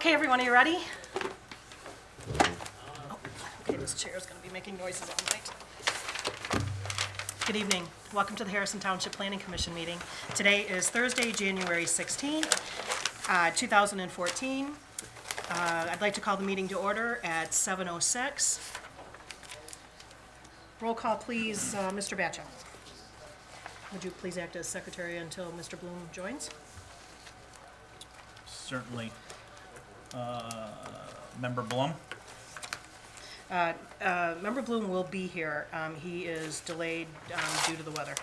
Okay, everyone, are you ready? Oh, okay, this chair is going to be making noises all night. Good evening. Welcome to the Harrison Township Planning Commission meeting. Today is Thursday, January 16, 2014. I'd like to call the meeting to order at 7:06. Roll call, please. Mr. Batcha. Would you please act as secretary until Mr. Bloom joins? Certainly. Member Blum? Member Bloom will be here. He is delayed due to the weather.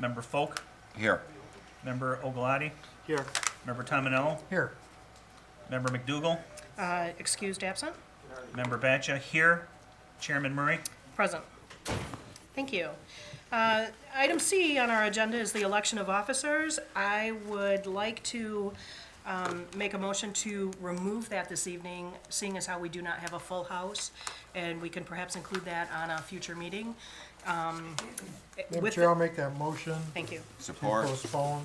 Member Folk? Here. Member Oglati? Here. Member Tominello? Here. Member McDougal? Excused absent? Member Batcha here. Chairman Murray? Present. Thank you. Item C on our agenda is the election of officers. I would like to make a motion to remove that this evening, seeing as how we do not have a full house, and we can perhaps include that on a future meeting. Madam with Chair, I'll make that motion Thank you. to Support. postpone.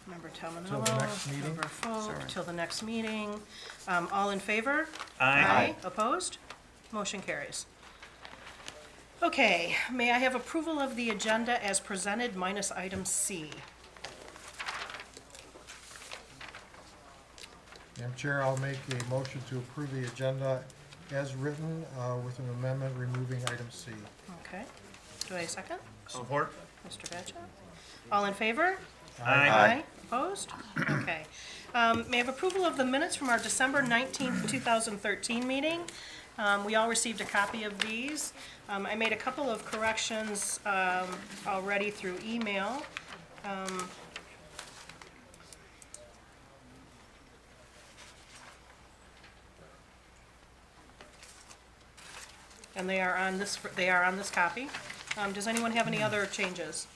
Member Till the Tominello, next meeting. Member Folk, Sorry. till the next meeting. All in favor? Aye. Opposed? Motion carries. Okay, may I have approval of the agenda as presented minus item C? Madam Chair, I'll make a motion to approve the agenda as written with an amendment removing item C. Okay. Do I have a second? Support? Mr. Batcha? All in favor? Aye. Opposed? Okay. May I have approval of the minutes from our December 19th, 2013 meeting? We all received a copy of these. I made a couple of corrections already through email. And they are on this copy. Does anyone have any other changes?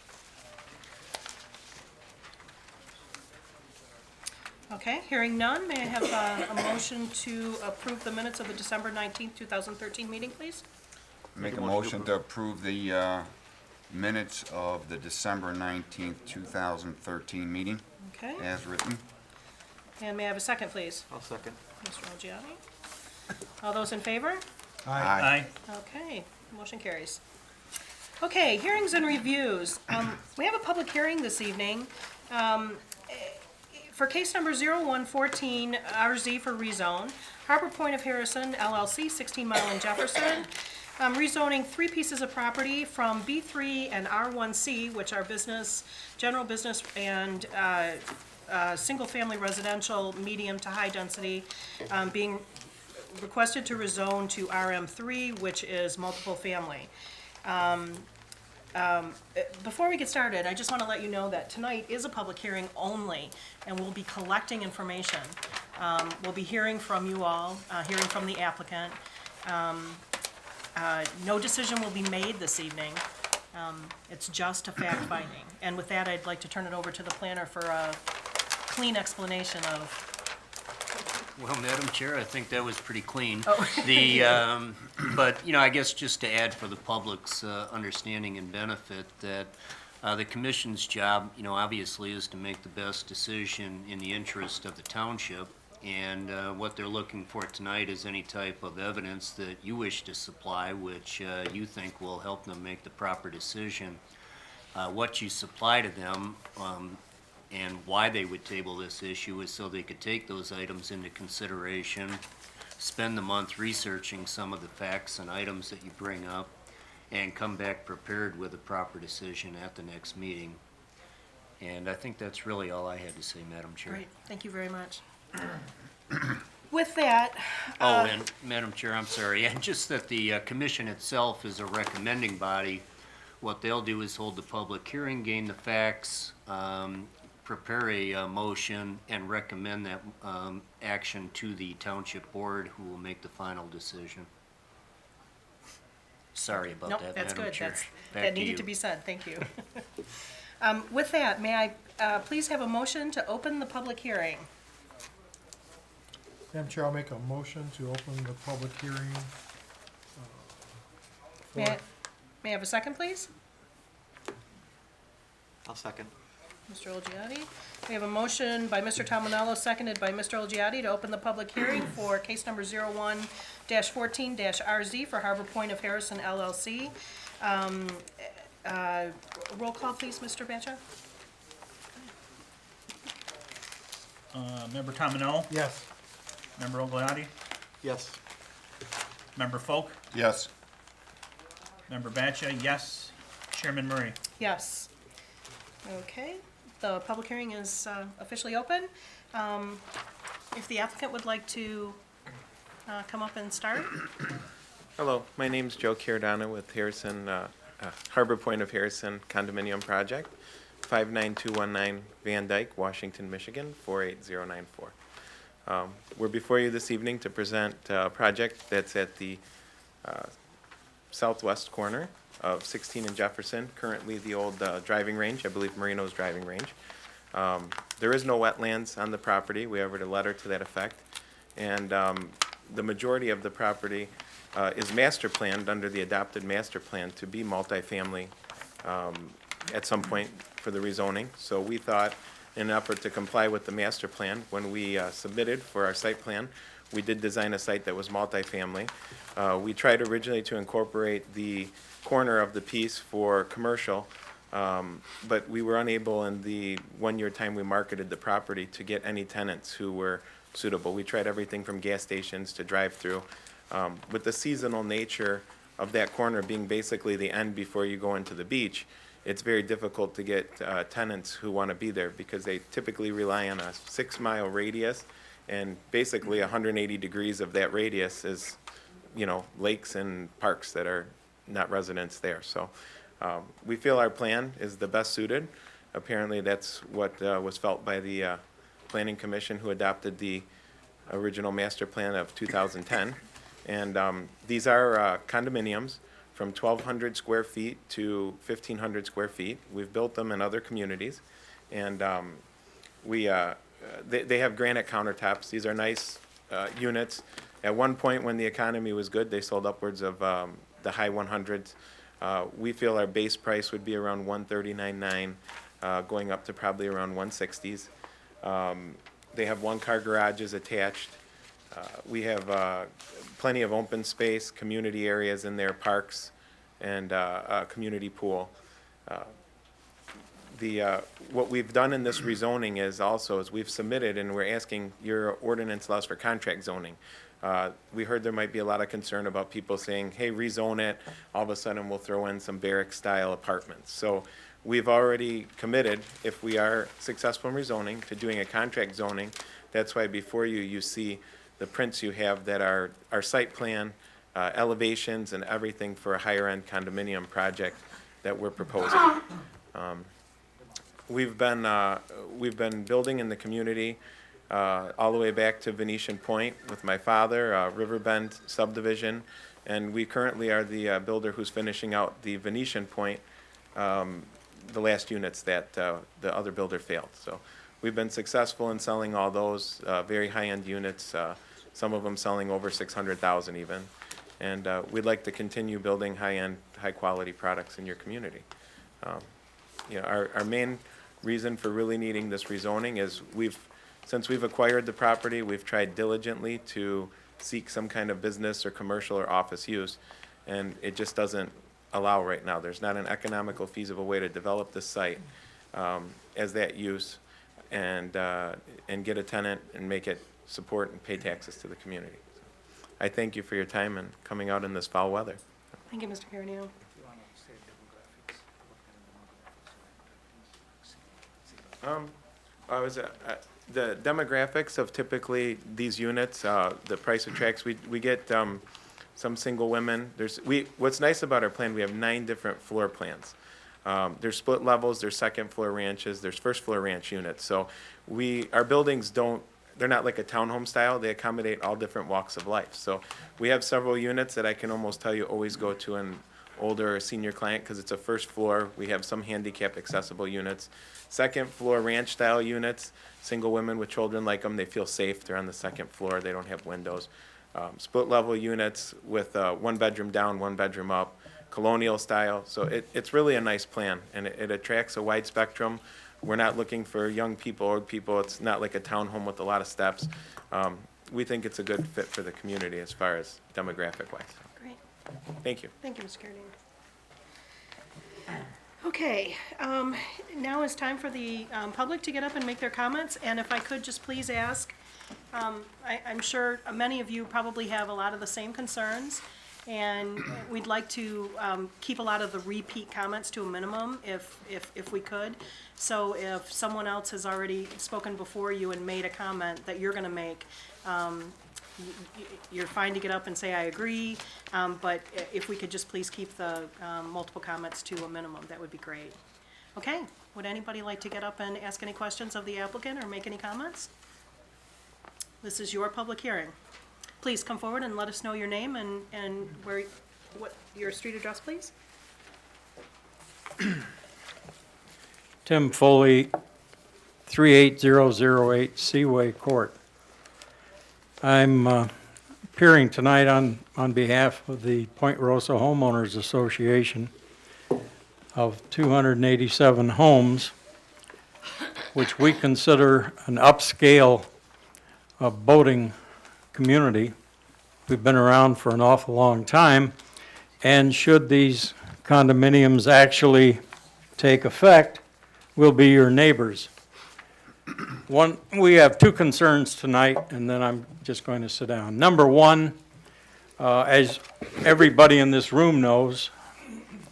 Okay, hearing none, may I have a motion to approve the minutes of the December 19th, 2013 meeting, please? Make a motion to approve the minutes of the December 19th, 2013 meeting Okay, as written. and may I have a second, please? I'll second. Mr. Olgiati? All those in favor? Aye. Okay, motion carries. Okay, hearings and reviews. We have a public hearing this evening for case number 0114 RZ for rezone, Harbor Point of Harrison LLC, 16 Mile and Jefferson. Rezoning 3 pieces of property from B3 and R1C, which are business, general business and single-family residential, medium to high density, being requested to rezone to RM3, which is multiple family. Before we get started, I just want to let you know that tonight is a public hearing only, and we'll be collecting information. We'll be hearing from you all, hearing from the applicant. No decision will be made this evening. It's just a fact finding. And with that, I'd like to turn it over to the planner for a clean explanation of. Well, Madam Chair, I think that was pretty clean. Oh. But, I guess just to add for the public's understanding and benefit that the commission's job, obviously is to make the best decision in the interest of the township. And what they're looking for tonight is any type of evidence that you wish to supply, which you think will help them make the proper decision. What you supply to them and why they would table this issue is so they could take those items into consideration, spend the month researching some of the facts and items that you bring up, and come back prepared with a proper decision at the next meeting. And I think that's really all I had to say, Madam Chair. Great, thank you very much. With that, Oh, and Madam Chair, I'm sorry, and just that the commission itself is a recommending body. What they'll do is hold the public hearing, gain the facts, prepare a motion, and recommend that action to the township board, who will make the final decision. Sorry about nope, that, that's Madam good. Chair. That Back to needed you. to be said, thank you. With that, may I please have a motion to open the public hearing? Madam Chair, I'll make a motion to open the public hearing. May I have a second, please? I'll second. Mr. Olgiati. We have a motion by Mr. Tominello, seconded by Mr. Olgiati, to open the public hearing for case number 01-14-RZ for Harbor Point of Harrison LLC. Roll call, please, Mr. Batcha. Member Tominello, Yes. Member Ogliotti, Yes. Member Folk, Yes. Member Batcha, yes. Chairman Murray. Yes. Okay, the public hearing is officially open. If the applicant would like to come up and start. Hello, my name's Joe Chiardana with Harrison, Harbor Point of Harrison Condominium Project, 59219 Van Dyke, Washington, Michigan, 48094. We're before you this evening to present a project that's at the southwest corner of 16 and Jefferson, currently the old driving range, I believe Marino's driving range. There is no wetlands on the property. We have a letter to that effect. And the majority of the property is master planned under the adopted master plan to be multifamily at some point for the rezoning. So we thought, in an effort to comply with the master plan, when we submitted for our site plan, we did design a site that was multifamily. We tried originally to incorporate the corner of the piece for commercial, but we were unable in the 1 year time we marketed the property to get any tenants who were suitable. We tried everything from gas stations to drive-through. With the seasonal nature of that corner being basically the end before you go into the beach, it's very difficult to get tenants who want to be there because they typically rely on a 6-mile radius, and basically 180 degrees of that radius is, lakes and parks that are not residents there. So we feel our plan is the best suited. Apparently that's what was felt by the Planning Commission, who adopted the original master plan of 2010. And these are condominiums from 1,200 square feet to 1,500 square feet. We've built them in other communities. And they have granite countertops. These are nice units. At one point, when the economy was good, they sold upwards of the high 100s. We feel our base price would be around $139,900, going up to probably around 160s. They have one-car garages attached. We have plenty of open space, community areas in there, parks, and a community pool. What we've done in this rezoning is we've submitted, and we're asking, your ordinance allows for contract zoning. We heard there might be a lot of concern about people saying, hey, rezone it, all of a sudden we'll throw in some barrack-style apartments. So we've already committed, if we are successful in rezoning, to doing a contract zoning. That's why before you see the prints you have that are our site plan, elevations, and everything for a higher-end condominium project that we're proposing. We've been building in the community all the way back to Venetian Point with my father, Riverbend subdivision, and we currently are the builder who's finishing out the Venetian Point, the last units that the other builder failed. So we've been successful in selling all those very high-end units, some of them selling over $600,000 even, and we'd like to continue building high-end, high-quality products in your community. Our main reason for really needing this rezoning is since we've acquired the property, we've tried diligently to seek some kind of business or commercial or office use, and it just doesn't allow right now. There's not an economical, feasible way to develop this site as that use and get a tenant and make it support and pay taxes to the community. So I thank you for your time and coming out in this foul weather. Thank you, Mr. Carino. The demographics of typically these units, the price attracts, we get some single women. What's nice about our plan, we have 9 different floor plans. There's split levels, there's second floor ranches, there's first floor ranch units. So our buildings they're not like a townhome style, they accommodate all different walks of life. So we have several units that I can almost tell you always go to an older or senior client because it's a first floor. We have some handicap accessible units. Second floor ranch style units, single women with children like them, they feel safe, they're on the second floor, they don't have windows. Split level units with 1 bedroom down, 1 bedroom up, colonial style. So it's really a nice plan, and it attracts a wide spectrum We're not looking for young people, old people. It's not like a townhome with a lot of steps. We think it's a good fit for the community as far as demographic-wise. Great. Thank you. Thank you, Mr. Carradine. Okay, now it's time for the public to get up and make their comments, and if I could just please ask, I'm sure many of you probably have a lot of the same concerns, and we'd like to keep a lot of the repeat comments to a minimum if we could. So if someone else has already spoken before you and made a comment that you're gonna make, you're fine to get up and say, I agree, but if we could just please keep the multiple comments to a minimum, that would be great. Okay, would anybody like to get up and ask any questions of the applicant or make any comments? This is your public hearing. Please come forward and let us know your name and what your street address, please. Tim Foley, 38008 Seaway Court. I'm appearing tonight on behalf of the Point Rosa Homeowners Association of 287 homes, which we consider an upscale boating community. We've been around for an awful long time, and should these condominiums actually take effect, we'll be your neighbors. We have two concerns tonight, and then I'm just going to sit down. Number one, as everybody in this room knows,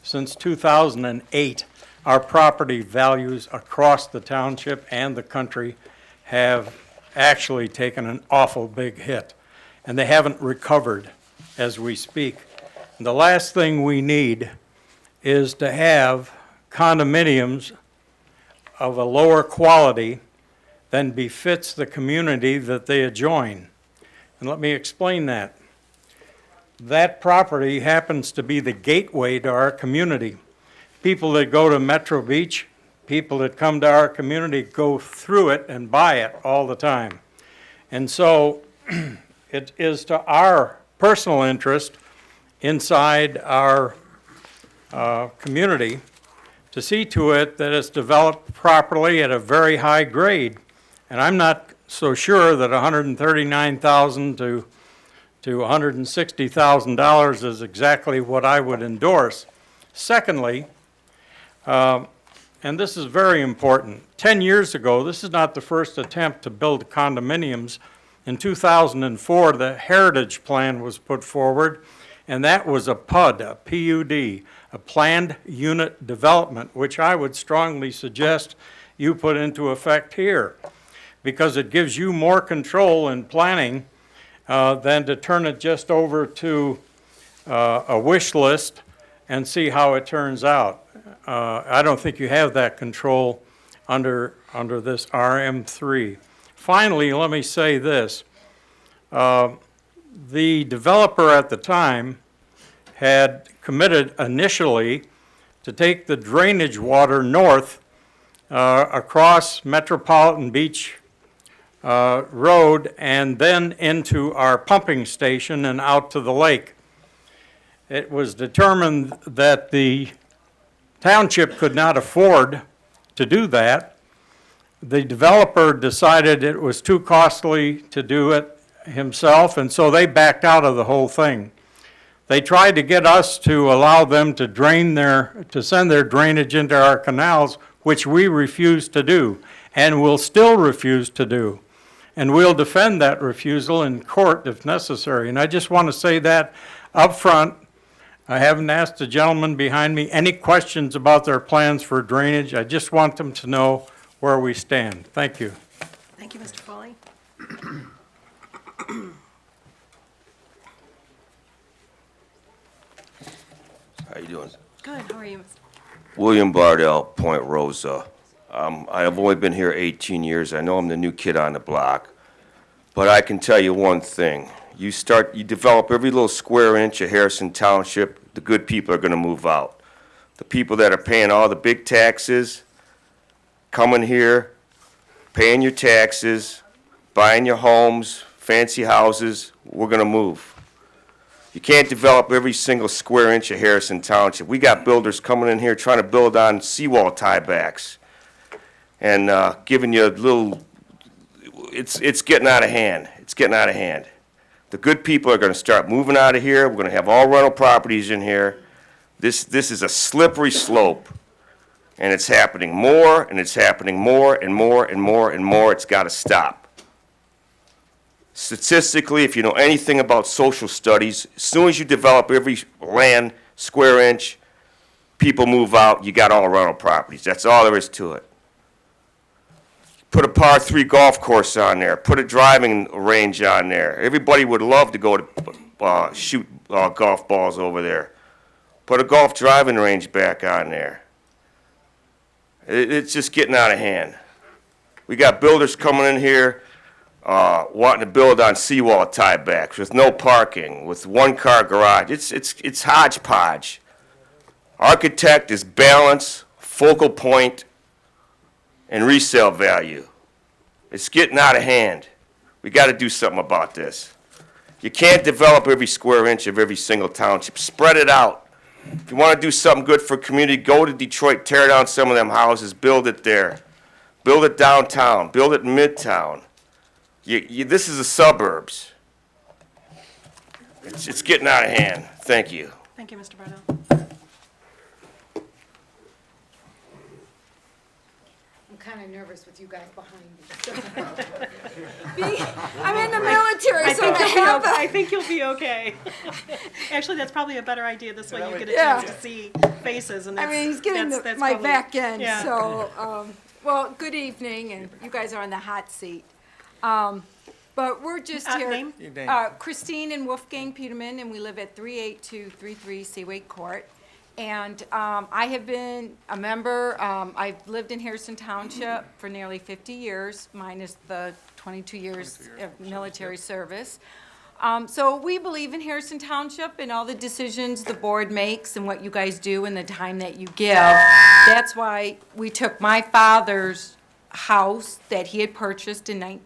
since 2008, our property values across the township and the country have actually taken an awful big hit, and they haven't recovered as we speak. And the last thing we need is to have condominiums of a lower quality than befits the community that they adjoin. And let me explain that. That property happens to be the gateway to our community. People that go to Metro Beach, people that come to our community go through it and buy it all the time. And so it is to our personal interest inside our community to see to it that it's developed properly at a very high grade. And I'm not so sure that $139,000 to $160,000 is exactly what I would endorse. Secondly, and this is very important, 10 years ago, this is not the first attempt to build condominiums. In 2004, the Heritage Plan was put forward, and that was a PUD, a PUD, a Planned Unit Development, which I would strongly suggest you put into effect here, because it gives you more control in planning than to turn it just over to a wish list and see how it turns out. I don't think you have that control under this RM3. Finally, let me say this. The developer at the time had committed initially to take the drainage water north across Metropolitan Beach Road and then into our pumping station and out to the lake. It was determined that the township could not afford to do that. The developer decided it was too costly to do it himself, and so they backed out of the whole thing. They tried to get us to allow them to to send their drainage into our canals, which we refused to do, and will still refuse to do. And we'll defend that refusal in court if necessary. And I just want to say that up front. I haven't asked the gentleman behind me any questions about their plans for drainage. I just want them to know where we stand. Thank you. Thank you, Mr. Foley. How you doing? Good, how are you? William Bardell, Point Rosa. I have only been here 18 years. I know I'm the new kid on the block, but I can tell you one thing. You develop every little square inch of Harrison Township, the good people are going to move out. The people that are paying all the big taxes, coming here, paying your taxes, buying your homes, fancy houses, we're going to move. You can't develop every single square inch of Harrison Township. We got builders coming in here trying to build on seawall tiebacks. and giving you a little, it's getting out of hand. It's getting out of hand. The good people are gonna start moving out of here. We're gonna have all rental properties in here. This is a slippery slope, and it's happening more, and it's happening more, and more, and more, and more. It's gotta stop. Statistically, if you know anything about social studies, as soon as you develop every land, square inch, people move out, you got all rental properties. That's all there is to it. Put a par 3 golf course on there, put a driving range on there. Everybody would love to go to shoot golf balls over there. Put a golf driving range back on there. It's just getting out of hand. We got builders coming in here wanting to build on seawall tiebacks with no parking, with one-car garage. It's hodgepodge. Architect is balance, focal point, and resale value. It's getting out of hand. We got to do something about this. You can't develop every square inch of every single township. Spread it out. If you want to do something good for a community, go to Detroit, tear down some of them houses, build it there. Build it downtown, build it in Midtown. This is the suburbs. It's getting out of hand. Thank you. Thank you, Mr. Bardell. I'm kind of nervous with you guys behind me. I'm in the military, so I have I think you'll be okay. Actually, that's probably a better idea. This way you get a Yeah. chance to see faces, and I that's, mean, he's getting that's my probably- back end, yeah. so, well, good evening, and you guys are on the hot seat. But we're just here. Name? Christine and Wolfgang Peterman, and we live at 38233 Seaway Court. And I have been a member, I've lived in Harrison Township for nearly 50 years, minus the 22 years of military service. So we believe in Harrison Township and all the decisions the board makes and what you guys do and the time that you give. That's why we took my father's house that he had purchased in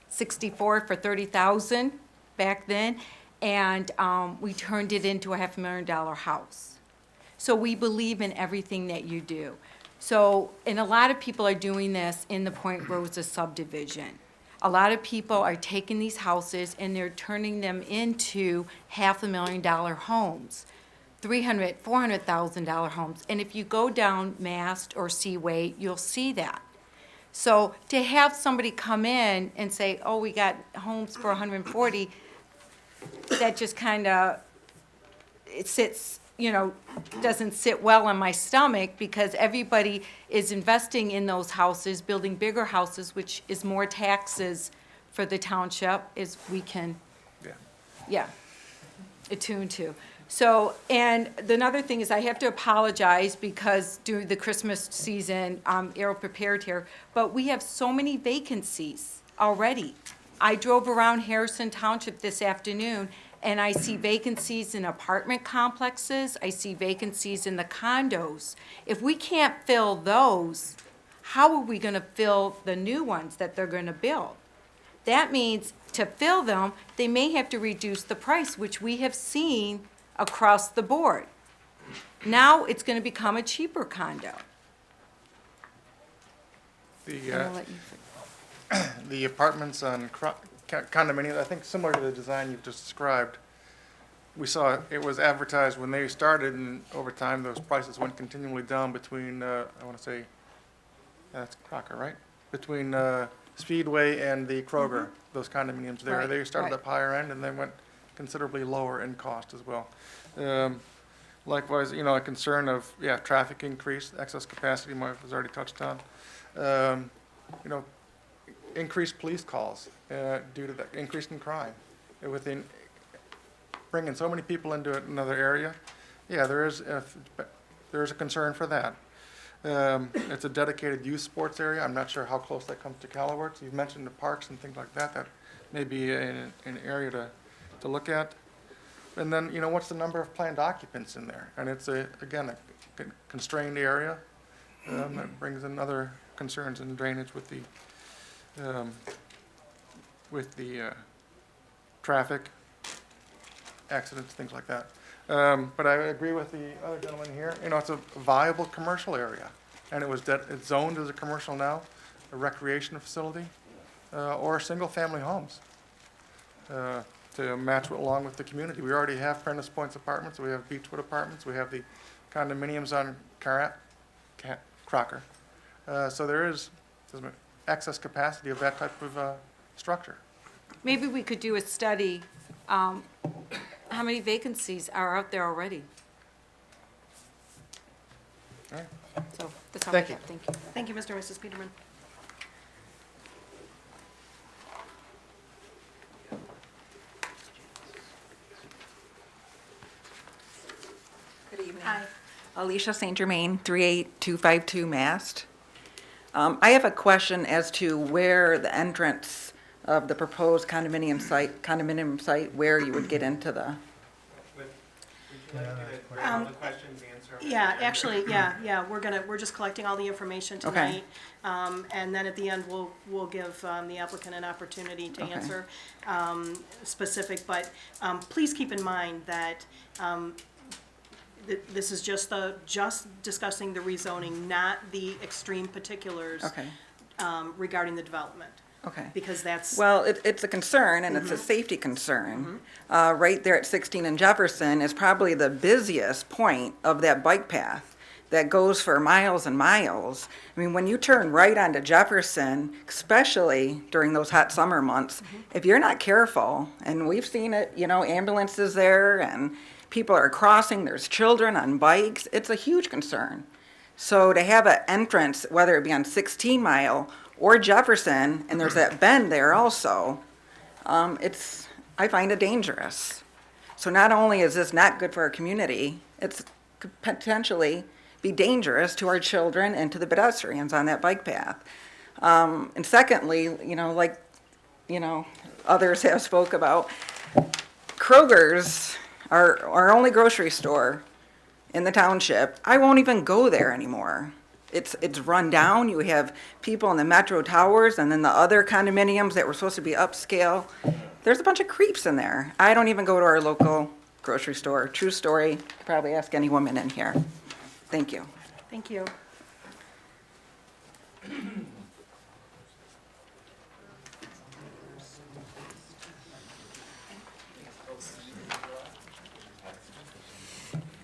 64 for $30,000 back then, and we turned it into a $500,000 house. So we believe in everything that you do. So, and a lot of people are doing this in the Point Rosa subdivision. A lot of people are taking these houses and they're turning them into $500,000 homes, $300,000, $400,000 homes. And if you go down Mast or Seaway, you'll see that. So to have somebody come in and say, oh, we got homes for 140, that just kind of, it sits, doesn't sit well on my stomach, because everybody is investing in those houses, building bigger houses, which is more taxes for the township, as we can, attune to. So, and another thing is I have to apologize because during the Christmas season, Arrow prepared here, but we have so many vacancies already. I drove around Harrison Township this afternoon and I see vacancies in apartment complexes, I see vacancies in the condos. If we can't fill those, how are we gonna fill the new ones that they're gonna build? That means to fill them, they may have to reduce the price, which we have seen across the board. Now it's gonna become a cheaper condo. And I'll let you finish. The apartments on condominiums, I think similar to the design you've just described, we saw it was advertised when they started, and over time, those prices went continually down between, I want to say, that's Crocker, right? Between Speedway and the Kroger, those condominiums there. Right, They started right. up higher end and then went considerably lower in cost as well. Likewise, a concern of, traffic increase, excess capacity, Mark was already touched on. Increased police calls due to the increase in crime. Within bringing so many people into another area, there is a concern for that. It's a dedicated youth sports area. I'm not sure how close that comes to Calawarts. You've mentioned the parks and things like that. That may be an area to look at. And then, what's the number of planned occupants in there? And it's again a constrained area that brings in other concerns in drainage with the traffic, accidents, things like that. But I agree with the other gentleman here. It's a viable commercial area. and it's zoned as a commercial now, a recreation facility, or single-family homes, to match along with the community. We already have Prentice Points Apartments, we have Beechwood Apartments, we have the condominiums on Crocker. So there's excess capacity of that type of structure. Maybe we could do a study, how many vacancies are out there already? All right. So, that's all I Thank you. have, thank you. Thank you, Mr. and Mrs. Peterman. Good evening. Hi. Alicia St. Germain, 38252 Mast. I have a question as to where the entrance of the proposed condominium site, where you would get into the, All the questions answered. Yeah, actually, yeah, we're just collecting all the information Okay. tonight. And then at the end, we'll give the applicant an opportunity to Okay. answer specific, but please keep in mind that this is just discussing the rezoning, not the extreme particulars okay, regarding the development, okay. because that's, Well, it's a concern, and it's a safety concern. Right there at 16 and Jefferson is probably the busiest point of that bike path that goes for miles and miles. I mean, when you turn right onto Jefferson, especially during those hot summer months, if you're not careful, and we've seen it, ambulances there, and people are crossing, there's children on bikes, it's a huge concern. So to have an entrance, whether it be on 16 Mile or Jefferson, and there's that bend there also, I find it dangerous. So not only is this not good for our community, it's could potentially be dangerous to our children and to the pedestrians on that bike path. And secondly, others have spoke about, Kroger's, our only grocery store in the township, I won't even go there anymore. It's run down. You have people in the Metro Towers and then the other condominiums that were supposed to be upscale. There's a bunch of creeps in there. I don't even go to our local grocery store. True story. Probably ask any woman in here. Thank you. thank you.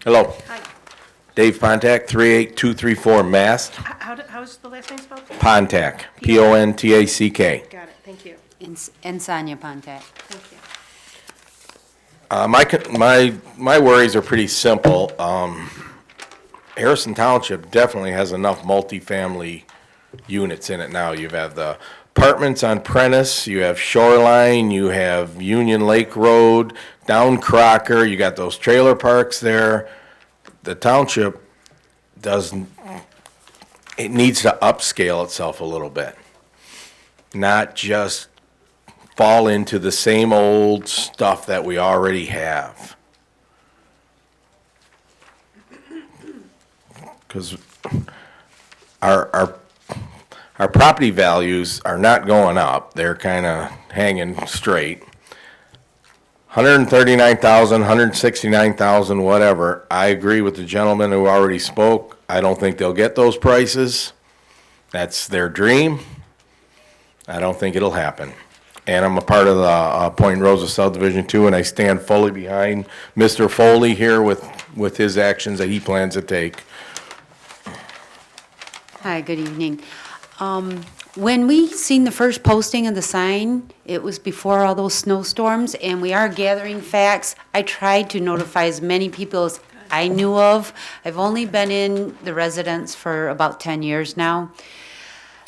Hello, Hi, Dave Pontac, 38234 Mast, how's the last name spelled? Pontac, Pontack. Got it, thank you, And Sonia Pontac. thank you. My worries are pretty simple. Harrison Township definitely has enough multifamily units in it now. You have the apartments on Prentice, you have Shoreline, you have Union Lake Road, down Crocker, you got those trailer parks there. The township it needs to upscale itself a little bit. Not just fall into the same old stuff that we already have. Because our property values are not going up, they're kind of hanging straight. 139,000, 169,000, whatever. I agree with the gentleman who already spoke. I don't think they'll get those prices. That's their dream. I don't think it'll happen. And I'm a part of the Point Rosa subdivision too, and I stand fully behind Mr. Foley here with his actions that he plans to take. Hi, good evening. When we seen the first posting of the sign, it was before all those snowstorms, and we are gathering facts. I tried to notify as many people as I knew of. I've only been in the residence for about 10 years now.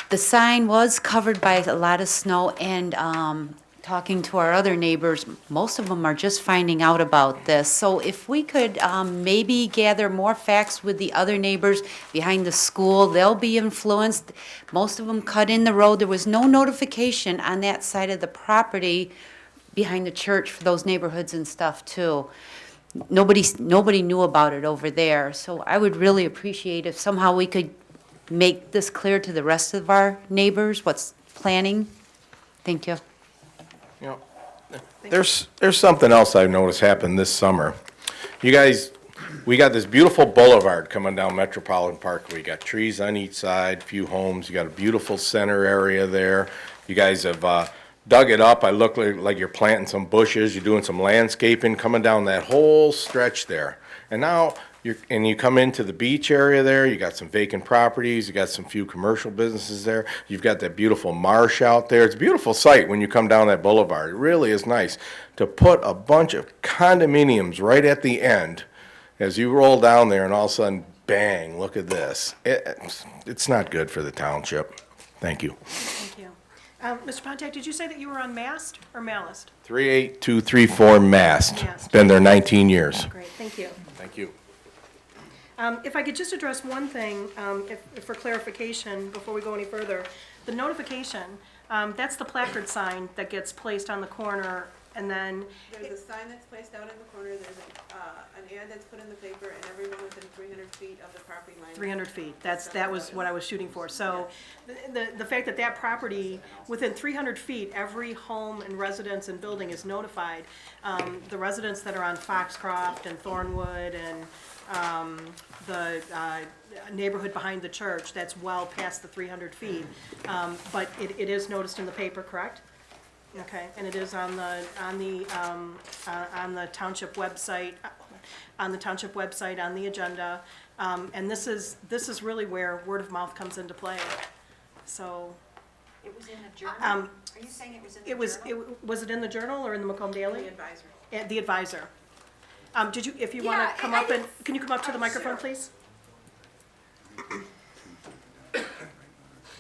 The sign was covered by a lot of snow, and talking to our other neighbors, most of them are just finding out about this. So if we could maybe gather more facts with the other neighbors behind the school, they'll be influenced. Most of them cut in the road. There was no notification on that side of the property behind the church for those neighborhoods and stuff too. Nobody knew about it over there. So I would really appreciate if somehow we could make this clear to the rest of our neighbors, what's planning. Thank you. You know, there's something else I've noticed happen this summer. You guys, we got this beautiful boulevard coming down Metropolitan Park. We got trees on each side, few homes. You got a beautiful center area there. You guys have dug it up. I look like you're planting some bushes. You're doing some landscaping coming down that whole stretch there. And now you come into the beach area there. You got some vacant properties. You got some few commercial businesses there. You've got that beautiful marsh out there. It's a beautiful sight when you come down that boulevard. It really is nice to put a bunch of condominiums right at the end. As you roll down there and all of a sudden, bang, look at this. It's not good for the township. Thank you. Thank you. Mr. Pontiac, did you say that you were on Mast or Malist? 38234 Mast. Mast. Been there 19 years. Great, thank you. Thank you. If I could just address one thing, if for clarification, before we go any further. The notification, that's the placard sign that gets placed on the corner, and then, There's a sign that's placed out in the corner, there's an ad that's put in the paper, and everyone within 300 feet of the property line. 300 feet, that was what I was shooting for. So the fact that that property, within 300 feet, every home and residence and building is notified. The residents that are on Foxcroft and Thornwood and the neighborhood behind the church, that's well past the 300 feet. But it is noticed in the paper, correct? Okay, and it is on the township website, on the agenda. And this is really where word of mouth comes into play. So, It was in the journal? Are you saying it was in the journal? was it in the Journal or in the Macomb Daily? The advisor. The Advisor. Did you, if you want Yeah, to come I up and, didn't- can you come up to the microphone, please?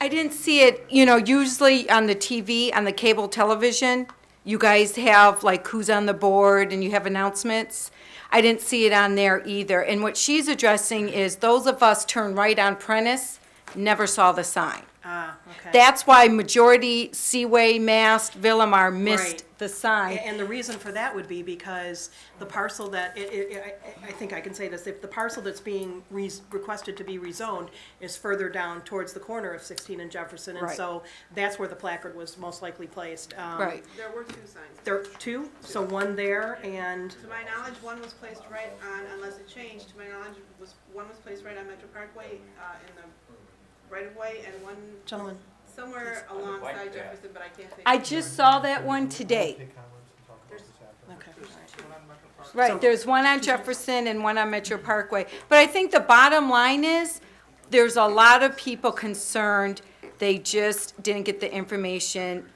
I didn't see it, usually on the TV, on the cable television, you guys have like who's on the board and you have announcements. I didn't see it on there either. And what she's addressing is those of us turn right on Prentice never saw the sign. Okay. That's why majority Seaway, Mast, Villamar missed Right. the sign. And the reason for that would be because the parcel that, I think I can say this, if the parcel that's being requested to be rezoned is further down towards the corner of 16 and Jefferson, and Right. so that's where the placard was most likely placed. Right. There were two signs. There are two, so one there and, To my knowledge, one was placed right on, unless it changed, to my knowledge, one was placed right on Metro Parkway, in the right-of-way, and one gentlemen, somewhere alongside Jefferson, but I can't think. I just saw that one today. Take comments and talk about this after. okay. Right, there's one on Jefferson and one on Metro Parkway. But I think the bottom line is, there's a lot of people concerned, they just didn't get the information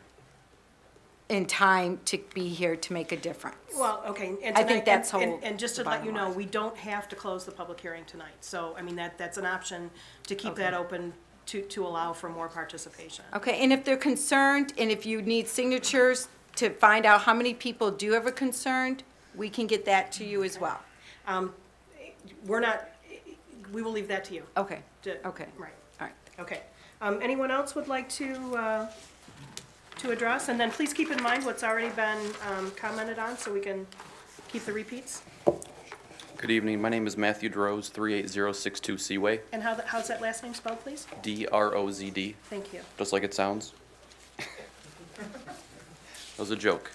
in time to be here to make a difference. Well, okay, and I think tonight, that's and just to the let you bottom know, line. we don't have to close the public hearing tonight. So, I mean, that's an option to keep that open to allow for more participation. Okay, and if they're concerned, and if you need signatures to find out how many people do have a concern, we can get that to you as well. We're not, we will leave that to you. Okay, To- okay, Right, all right. okay. Anyone else would like to address? And then please keep in mind what's already been commented on, so we can keep the repeats. Good evening. My name is Matthew Drozd, 38062 Seaway, And how's that last name spelled, please? DROZD, Thank you. just like it sounds. That was a joke.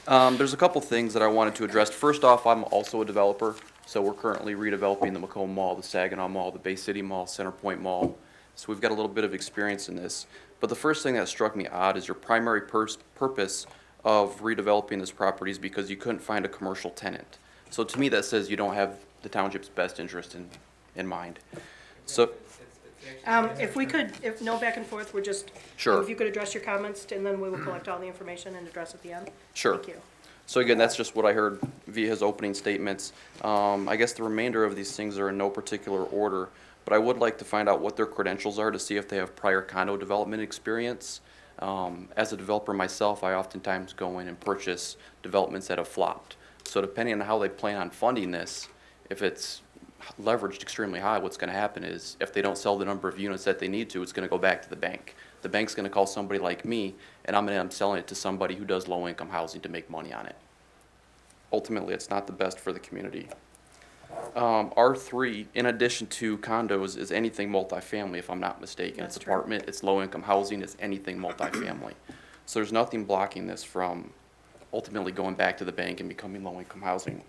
There's a couple things that I wanted to address. First off, I'm also a developer, so we're currently redeveloping the Macomb Mall, the Saginaw Mall, the Bay City Mall, Centerpoint Mall. So we've got a little bit of experience in this. But the first thing that struck me odd is your primary purpose of redeveloping this property is because you couldn't find a commercial tenant. So to me, that says you don't have the township's best interest in mind. So, If we could, if no back and forth, we're just, Sure. if you could address your comments, and then we will collect all the information and address at the end. Sure. Thank you. So again, that's just what I heard via his opening statements. I guess the remainder of these things are in no particular order, but I would like to find out what their credentials are to see if they have prior condo development experience. As a developer myself, I oftentimes go in and purchase developments that have flopped. So depending on how they plan on funding this, if it's leveraged extremely high, what's going to happen is if they don't sell the number of units that they need to, it's going to go back to the bank. The bank's going to call somebody like me, and I'm going to end up selling it to somebody who does low-income housing to make money on it. Ultimately, it's not the best for the community. R3, in addition to condos, is anything multifamily, if I'm not mistaken. That's It's true. apartment, it's low-income housing, it's anything multifamily. So there's nothing blocking this from ultimately going back to the bank and becoming low-income housing.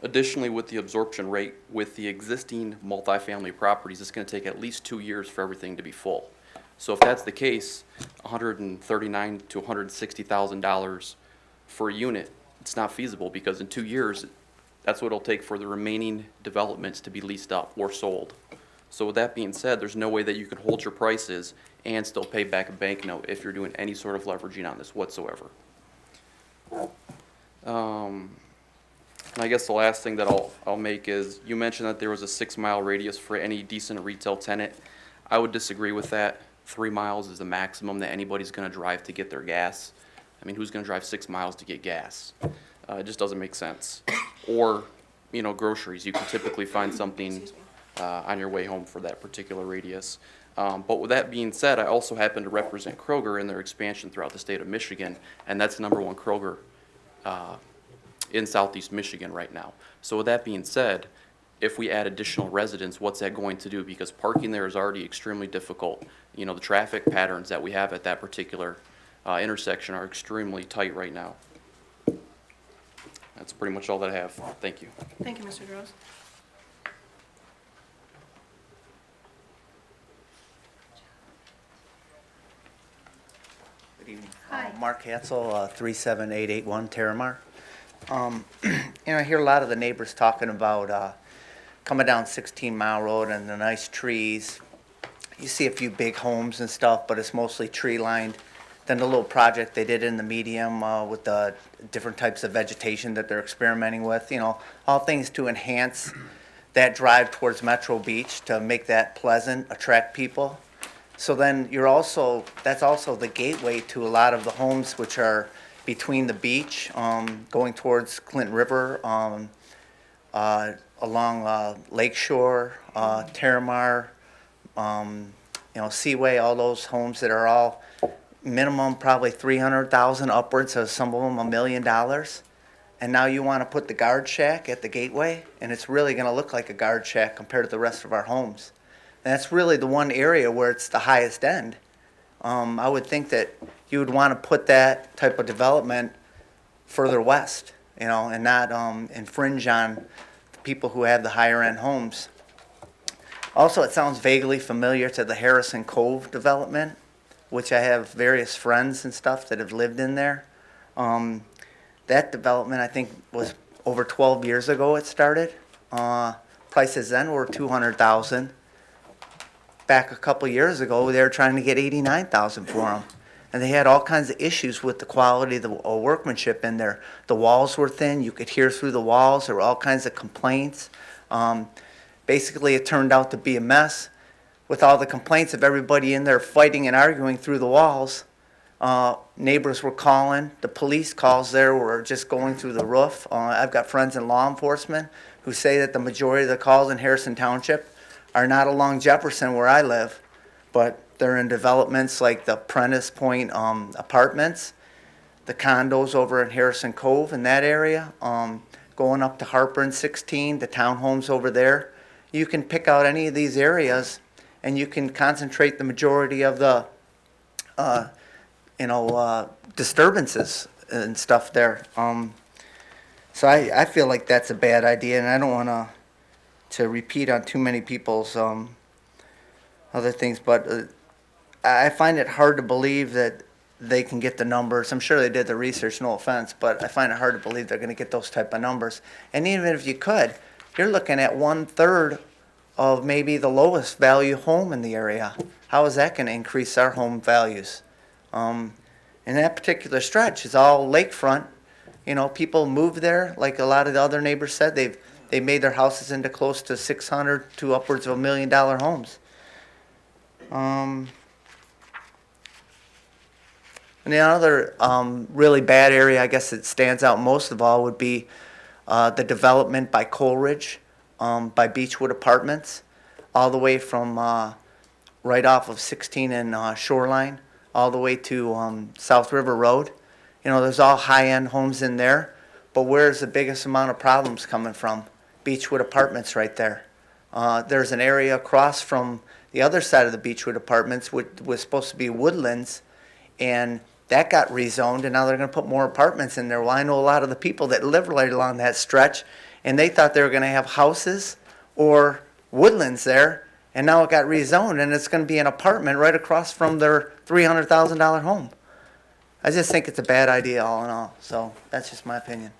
Additionally, with the absorption rate, with the existing multifamily properties, it's gonna take at least 2 years for everything to be full. So if that's the case, $139,000 to $160,000 for a unit, it's not feasible, because in 2 years, that's what it'll take for the remaining developments to be leased up or sold. So with that being said, there's no way that you can hold your prices and still pay back a bank note if you're doing any sort of leveraging on this whatsoever. And I guess the last thing that I'll make is, you mentioned that there was a 6-mile radius for any decent retail tenant. I would disagree with that. 3 miles is the maximum that anybody's gonna drive to get their gas. I mean, who's gonna drive 6 miles to get gas? It just doesn't make sense. Or, you know, groceries, you can typically find something on your way home for that particular radius. But with that being said, I also happen to represent Kroger in their expansion throughout the state of Michigan, and that's the #1 Kroger in southeast Michigan right now. So with that being said, if we add additional residents, what's that going to do? Because parking there is already extremely difficult. You know, the traffic patterns that we have at that particular intersection are extremely tight right now. That's pretty much all that I have. Thank you. Thank you, Mr. Gross. Good evening. Hi. Mark Hatzel, 37881 Terramar. I hear a lot of the neighbors talking about coming down 16 Mile Road and the nice trees. You see a few big homes and stuff, but it's mostly tree lined. Then the little project they did in the medium with the different types of vegetation that they're experimenting with, all things to enhance that drive towards Metro Beach, to make that pleasant, attract people. So then that's also the gateway to a lot of the homes which are between the beach, going towards Clinton River, along Lakeshore, Terramar, Seaway, all those homes that are all minimum probably 300,000 upwards of some of them $1 million. And now you want to put the guard shack at the gateway, and it's really going to look like a guard shack compared to the rest of our homes. And that's really the one area where it's the highest end. I would think that you would want to put that type of development further west, and not infringe on the people who have the higher end homes. Also, it sounds vaguely familiar to the Harrison Cove development, which I have various friends and stuff that have lived in there. That development, I think, was over 12 years ago it started. Prices then were $200,000. Back a couple years ago, they were trying to get $89,000 for them. And they had all kinds of issues with the quality of the workmanship in there. The walls were thin, you could hear through the walls, there were all kinds of complaints. Basically, it turned out to be a mess. With all the complaints of everybody in there fighting and arguing through the walls, neighbors were calling. The police calls there were just going through the roof. I've got friends in law enforcement who say that the majority of the calls in Harrison Township are not along Jefferson where I live, but they're in developments like the Prentice Point apartments, the condos over in Harrison Cove in that area, going up to Harper and 16, the townhomes over there. You can pick out any of these areas and you can concentrate the majority of the disturbances and stuff there. So I feel like that's a bad idea, and I don't want to repeat on too many people's other things, but I find it hard to believe that they can get the numbers. I'm sure they did the research, no offense, but I find it hard to believe they're going to get those type of numbers. And even if you could, you're looking at 1/3 of maybe the lowest value home in the area. How is that going to increase our home values? In that particular stretch, it's all lakefront. People move there, like a lot of the other neighbors said. They made their houses into close to 600 to upwards of $1 million homes. And the other really bad area, I guess, that stands out most of all would be the development by Coleridge, by Beechwood Apartments, all the way from right off of 16 and Shoreline, all the way to South River Road. There's all high-end homes in there, but where's the biggest amount of problems coming from? Beechwood Apartments right there. There's an area across from the other side of the Beechwood Apartments, which was supposed to be Woodlands, and that got rezoned, and now they're going to put more apartments in there. Well, I know a lot of the people that live right along that stretch, and they thought they were gonna have houses or woodlands there, and now it got rezoned, and it's gonna be an apartment right across from their $300,000 home. I just think it's a bad idea all in all, so that's just my opinion.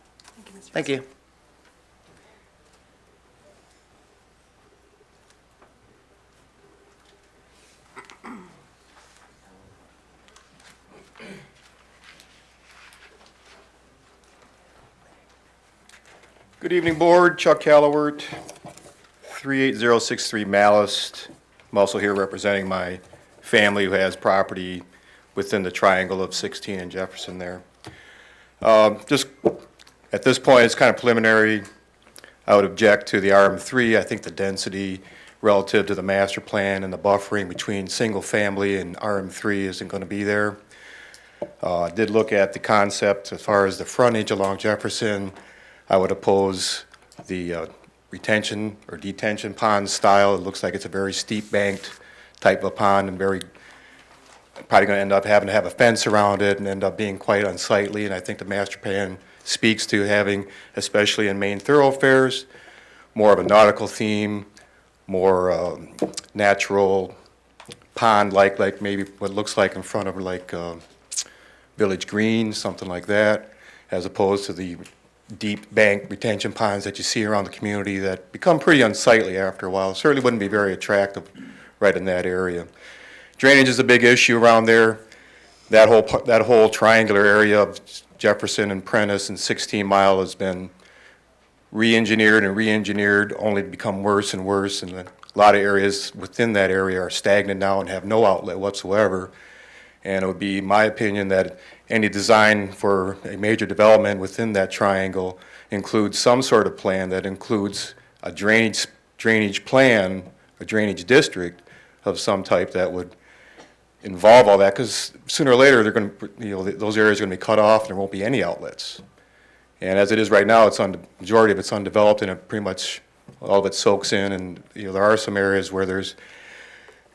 Thank you. Good evening, Board. Chuck Callowert, 38063 Mallist. I'm also here representing my family who has property within the triangle of 16 and Jefferson there. Just at this point, it's kind of preliminary. I would object to the RM3. I think the density relative to the master plan and the buffering between single family and RM3 isn't going to be there. I did look at the concept as far as the frontage along Jefferson. I would oppose the retention or detention pond style. It looks like it's a very steep banked type of pond and probably going to end up having to have a fence around it and end up being quite unsightly. And I think the master plan speaks to having, especially in main thoroughfares, more of a nautical theme, more natural pond-like, like maybe what looks like in front of like Village Green, something like that, as opposed to the deep bank retention ponds that you see around the community that become pretty unsightly after a while. Certainly wouldn't be very attractive right in that area. Drainage is a big issue around there. That whole triangular area of Jefferson and Prentice and 16 Mile has been re-engineered, only to become worse and worse. And a lot of areas within that area are stagnant now and have no outlet whatsoever. And it would be my opinion that any design for a major development within that triangle includes some sort of plan that includes a drainage plan, a drainage district of some type that would involve all that, because sooner or later they're going to, those areas are going to be cut off and there won't be any outlets. And as it is right now, majority of it's undeveloped and it pretty much all of it soaks in. And there are some areas where there's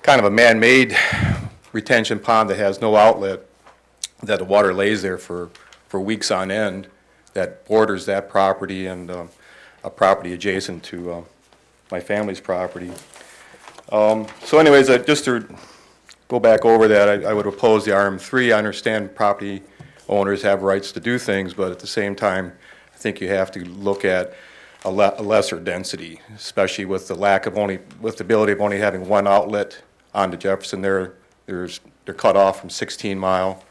kind of a man-made retention pond that has no outlet, that the water lays there for weeks on end, that borders that property and a property adjacent to my family's property. So anyways, just to go back over that, I would oppose the RM3. I understand property owners have rights to do things, but at the same time, I think you have to look at a lesser density, especially with the with the ability of only having one outlet onto Jefferson. They're cut off from 16 Mile.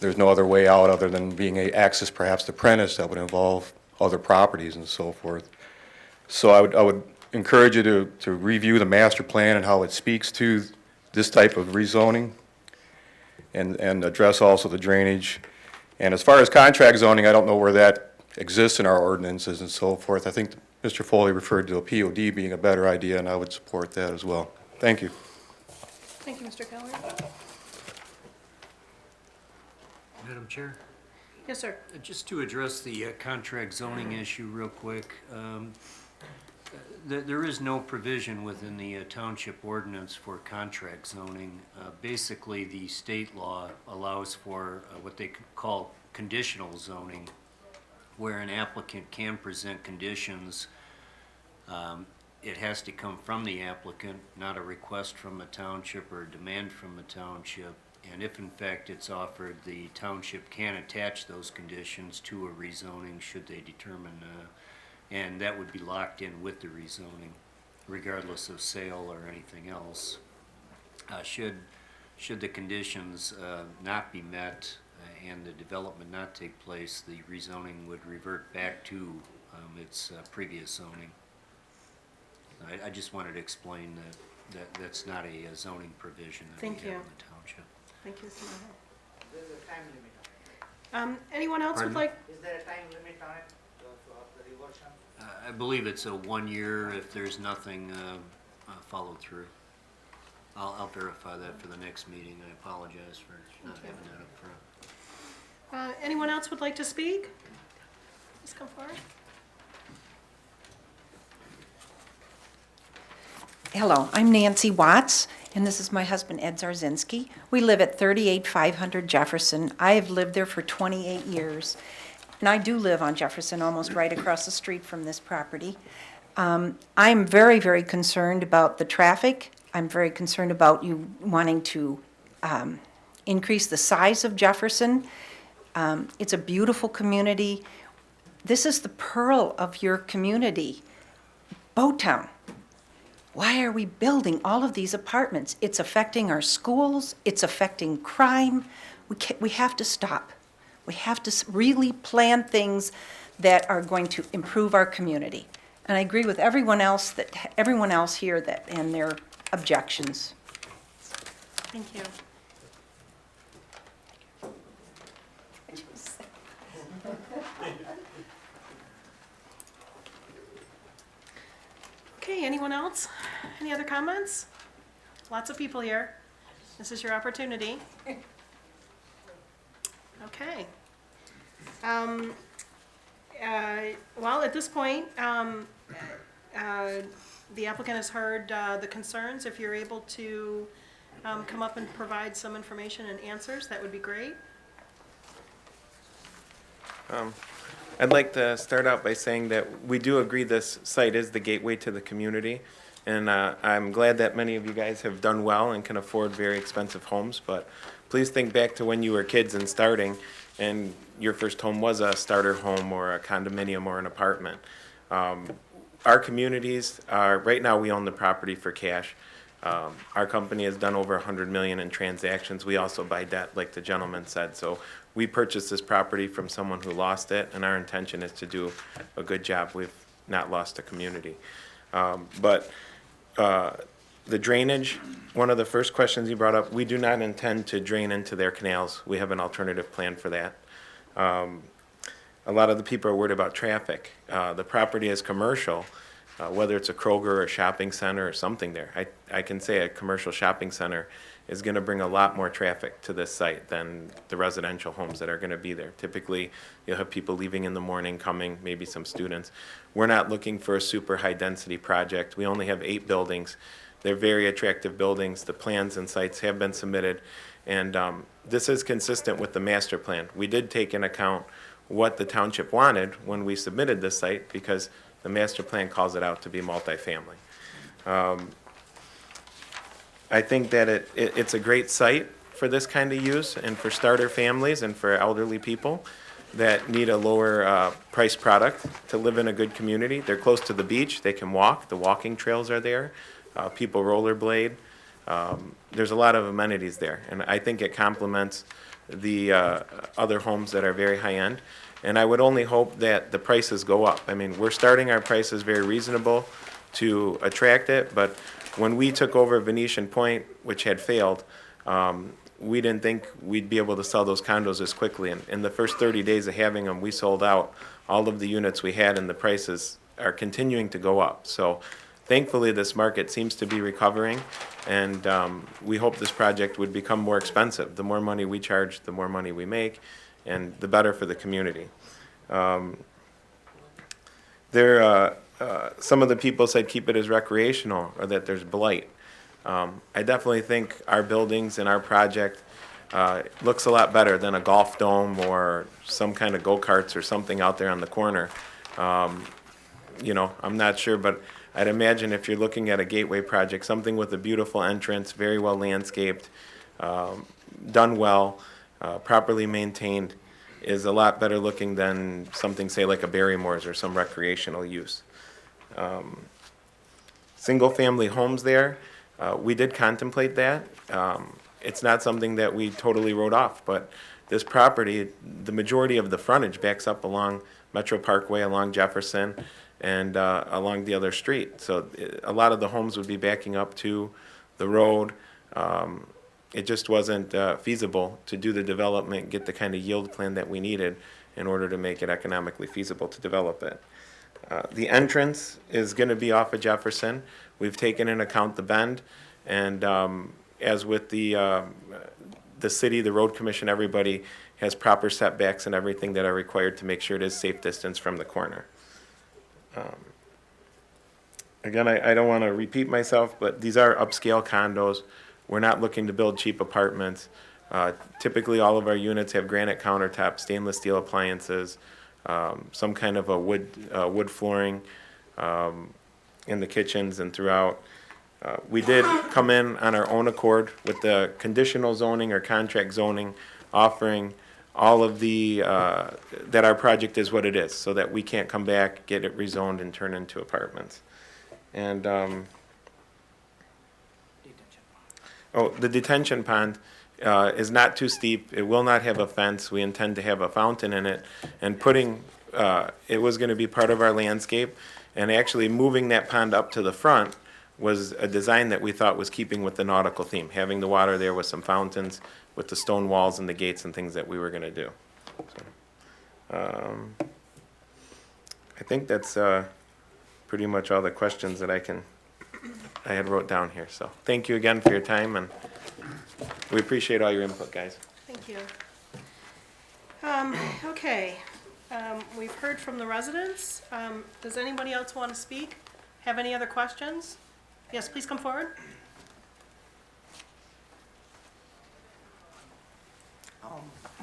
There's no other way out other than being access perhaps to Prentice that would involve other properties and so forth. So I would encourage you to review the master plan and how it speaks to this type of rezoning and address also the drainage. And as far as contract zoning, I don't know where that exists in our ordinances and so forth. I think Mr. Foley referred to a POD being a better idea, and I would support that as well. Thank you. Thank you, Mr. Keller. Madam Chair? Yes, sir. Just to address the contract zoning issue real quick, there is no provision within the township ordinance for contract zoning. Basically, the state law allows for what they call conditional zoning, where an applicant can present conditions. It has to come from the applicant, not a request from a township or a demand from a township. And if in fact it's offered, the township can attach those conditions to a rezoning should they determine, and that would be locked in with the rezoning, regardless of sale or anything else. Should the conditions not be met and the development not take place, the rezoning would revert back to its previous zoning. I just wanted to explain that that's not a zoning provision that we have in the township. Thank you, Mr. Maher. There's a time limit. Anyone else would like? Is there a time limit on it, the reversion? I believe it's a 1 year if there's nothing followed through. I'll verify that for the next meeting. I apologize for not having that up front. Anyone else would like to speak? Please come forward. Hello, I'm Nancy Watts, and this is my husband Ed Zarzinski. We live at 38500 Jefferson. I have lived there for 28 years. and I do live on Jefferson, almost right across the street from this property. I'm very, very concerned about the traffic. I'm very concerned about you wanting to increase the size of Jefferson. It's a beautiful community. This is the pearl of your community, Boatown. Why are we building all of these apartments? It's affecting our schools, it's affecting crime. We have to stop. We have to really plan things that are going to improve our community. And I agree with everyone else here and their objections. Thank you. Okay, anyone else? Any other comments? Lots of people here. This is your opportunity. Okay. Well, at this point, the applicant has heard the concerns. If you're able to come up and provide some information and answers, that would be great. I'd like to start out by saying that we do agree this site is the gateway to the community. And I'm glad that many of you guys have done well and can afford very expensive homes. But please think back to when you were kids and starting, and your first home was a starter home or a condominium or an apartment. Our communities are, right now we own the property for cash. Our company has done over 100 million in transactions. We also buy debt, like the gentleman said. So we purchased this property from someone who lost it, and our intention is to do a good job. We've not lost a community. But the drainage, one of the first questions you brought up, we do not intend to drain into their canals. We have an alternative plan for that. A lot of the people are worried about traffic. The property is commercial, whether it's a Kroger or a shopping center or something there. I can say a commercial shopping center is going to bring a lot more traffic to this site than the residential homes that are going to be there. Typically, you'll have people leaving in the morning, coming, maybe some students. We're not looking for a super high-density project. We only have 8 buildings. They're very attractive buildings. The plans and sites have been submitted, and this is consistent with the master plan. We did take into account what the township wanted when we submitted this site, because the master plan calls it out to be multifamily. I think that it's a great site for this kind of use and for starter families and for elderly people that need a lower price product to live in a good community. They're close to the beach, they can walk, the walking trails are there, people rollerblade. There's a lot of amenities there, and I think it complements the other homes that are very high-end. And I would only hope that the prices go up. I mean, we're starting our prices very reasonable to attract it, but when we took over Venetian Point, which had failed, we didn't think we'd be able to sell those condos as quickly. And in the first 30 days of having them, we sold out all of the units we had, and the prices are continuing to go up. So thankfully, this market seems to be recovering, and we hope this project would become more expensive. The more money we charge, the more money we make, and the better for the community. Some of the people said keep it as recreational, or that there's blight. I definitely think our buildings and our project looks a lot better than a golf dome or some kind of go-karts or something out there on the corner. You know, I'm not sure, but I'd imagine if you're looking at a gateway project, something with a beautiful entrance, very well landscaped, done well, properly maintained, is a lot better looking than something, say, like a Barrymore's or some recreational use. Single-family homes there, we did contemplate that. It's not something that we totally wrote off, but this property, the majority of the frontage backs up along Metro Parkway, along Jefferson, and along the other street. So a lot of the homes would be backing up to the road. It just wasn't feasible to do the development, get the kind of yield plan that we needed in order to make it economically feasible to develop it. The entrance is going to be off of Jefferson. We've taken into account the bend, and as with the city, the road commission, everybody has proper setbacks and everything that are required to make sure it is safe distance from the corner. Again, I don't want to repeat myself, but these are upscale condos. We're not looking to build cheap apartments. Typically, all of our units have granite countertops, stainless steel appliances, some kind of a wood flooring in the kitchens and throughout. We did come in on our own accord with the conditional zoning or contract zoning, offering all of the, that our project is what it is, so that we can't come back, get it rezoned and turn into apartments. And, the detention pond is not too steep. It will not have a fence. We intend to have a fountain in it. And it was gonna be part of our landscape. And actually moving that pond up to the front was a design that we thought was keeping with the nautical theme, having the water there with some fountains, with the stone walls and the gates and things that we were gonna do. So, I think that's pretty much all the questions that I had wrote down here. So thank you again for your time, and we appreciate all your input, guys. Thank you. Okay, we've heard from the residents. Does anybody else want to speak? Have any other questions? Yes, please come forward.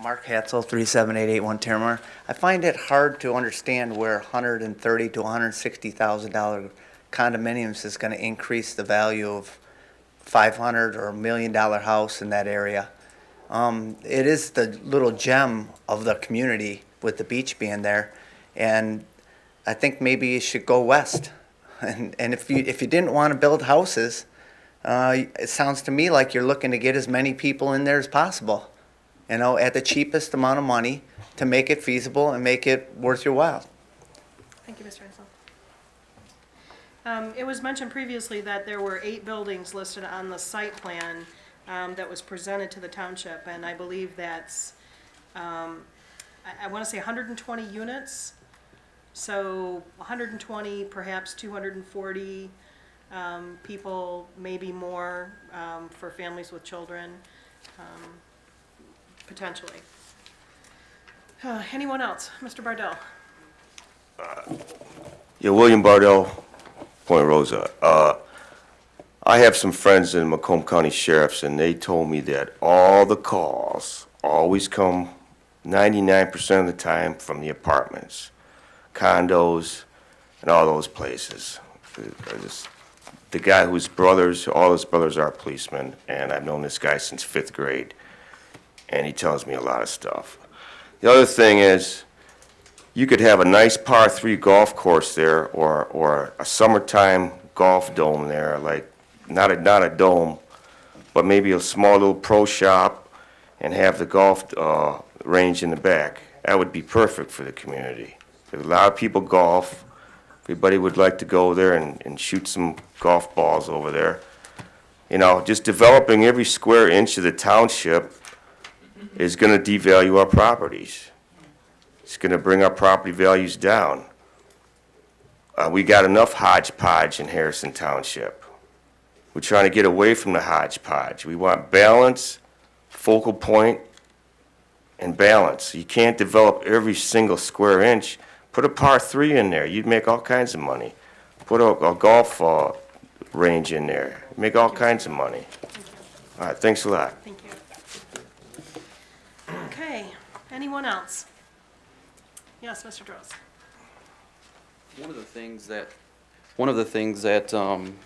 Mark Hatzel, 37881 Terramar. I find it hard to understand where $130,000 to $160,000 condominiums is going to increase the value of $500,000 or $1 million house in that area. It is the little gem of the community with the beach being there, and I think maybe you should go west. And if you didn't want to build houses, it sounds to me like you're looking to get as many people in there as possible, you know, at the cheapest amount of money to make it feasible and make it worth your while. Thank you, Mr. Hansel. It was mentioned previously that there were 8 buildings listed on the site plan that was presented to the township, and I believe that's, I want to say 120 units. So 120, perhaps 240 people, maybe more, for families with children, potentially. Anyone else? Mr. Bardell? Yeah, William Bardell, Point Rosa. I have some friends in Macomb County Sheriff's, and they told me that all the calls always come 99% of the time from the apartments, condos, and all those places. The guy whose brothers, all his brothers are policemen, and I've known this guy since 5th grade, and he tells me a lot of stuff. The other thing is, you could have a nice par 3 golf course there, or a summertime golf dome there, like not a dome, but maybe a small little pro shop, and have the golf range in the back. That would be perfect for the community. A lot of people golf. Everybody would like to go there and shoot some golf balls over there. You know, just developing every square inch of the township is going to devalue our properties. It's going to bring our property values down. We got enough hodgepodge in Harrison Township. We're trying to get away from the hodgepodge. We want balance, focal point, and balance. You can't develop every single square inch. Put a par 3 in there. You'd make all kinds of money. Put a golf range in there. Make all kinds of money. All right, thanks a lot. Thank you. Okay, anyone else? Yes, Mr. Droz. One of the things that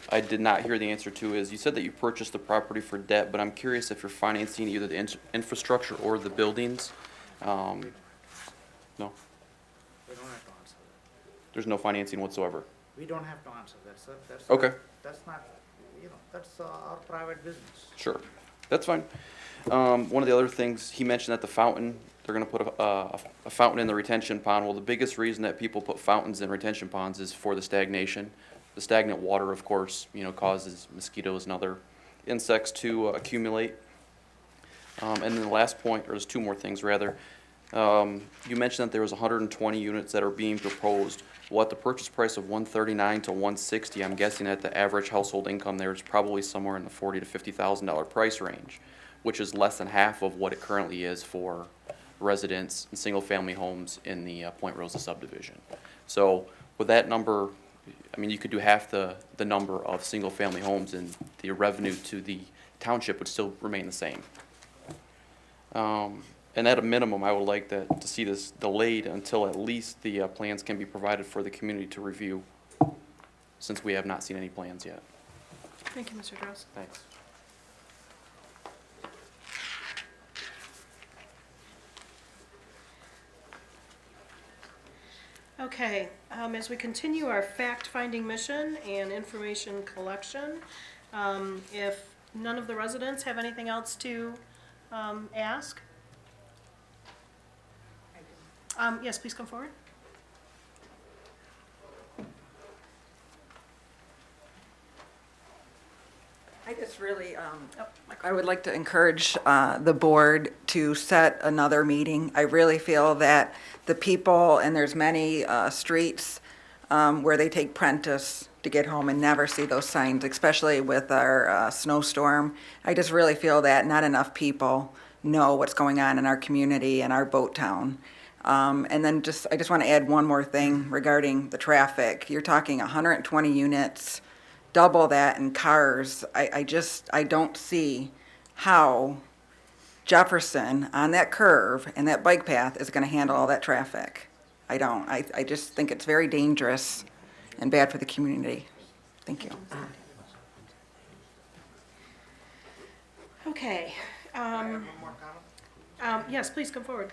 I did not hear the answer to is, you said that you purchased the property for debt, but I'm curious if you're financing either the infrastructure or the buildings. No? We don't have to answer that. There's no financing whatsoever? We don't have to answer that, sir. Okay. That's not, that's our private business. Sure, that's fine. One of the other things, he mentioned that the fountain, they're gonna put a fountain in the retention pond. Well, the biggest reason that people put fountains in retention ponds is for the stagnation. The stagnant water, of course, causes mosquitoes and other insects to accumulate. And then the last point, or there's 2 more things rather. You mentioned that there was 120 units that are being proposed. Well, at the purchase price of $139,000 to $160,000, I'm guessing that the average household income there is probably somewhere in the $40,000 to $50,000 price range, which is less than half of what it currently is for residents and single-family homes in the Point Rosa subdivision. So with that number, I mean, you could do half the number of single-family homes, and the revenue to the township would still remain the same. And at a minimum, I would like to see this delayed until at least the plans can be provided for the community to review, since we have not seen any plans yet. Thank you, Mr. Droz. Thanks. Okay, as we continue our fact-finding mission and information collection, if none of the residents have anything else to ask? Yes, please come forward. I just really, I would like to encourage the board to set another meeting. I really feel that the people, and there's many streets where they take Prentice to get home and never see those signs, especially with our snowstorm. I just really feel that not enough people know what's going on in our community and our boat town. And then I just want to add one more thing regarding the traffic. You're talking 120 units, double that in cars. I don't see how Jefferson on that curve and that bike path is going to handle all that traffic. I don't. I just think it's very dangerous and bad for the community. Thank you. Okay. Yes, please come forward.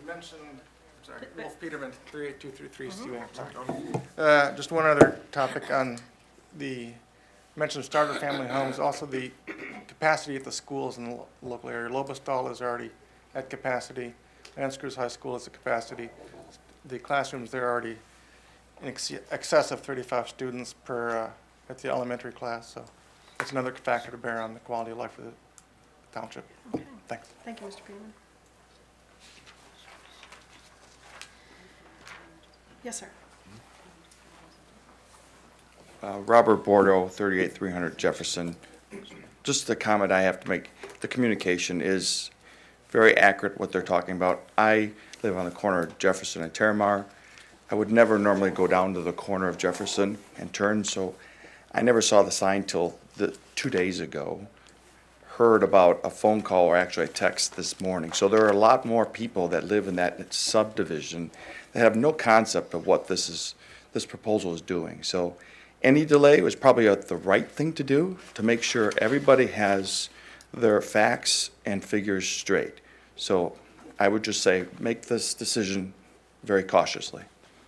You mentioned, sorry, Wolf Peterman, 38233 Seaway, sorry. Just one other topic on you mentioned starter family homes, also the capacity at the schools in the local area. Lobostal is already at capacity. Anschutz High School is at capacity. The classrooms there are already in excess of 35 students per at the elementary class, so that's another factor to bear on the quality of life for the township. Okay. Thanks. Thank you, Mr. Peterman. Yes, sir. Robert Bordeaux, 38300 Jefferson. Just the comment I have to make, the communication is very accurate what they're talking about. I live on the corner of Jefferson and Terramar. I would never normally go down to the corner of Jefferson and turn, so I never saw the sign till 2 days ago. Heard about a phone call or actually a text this morning. So there are a lot more people that live in that subdivision that have no concept of what this proposal is doing. So any delay was probably the right thing to do to make sure everybody has their facts and figures straight. So I would just say, make this decision very cautiously.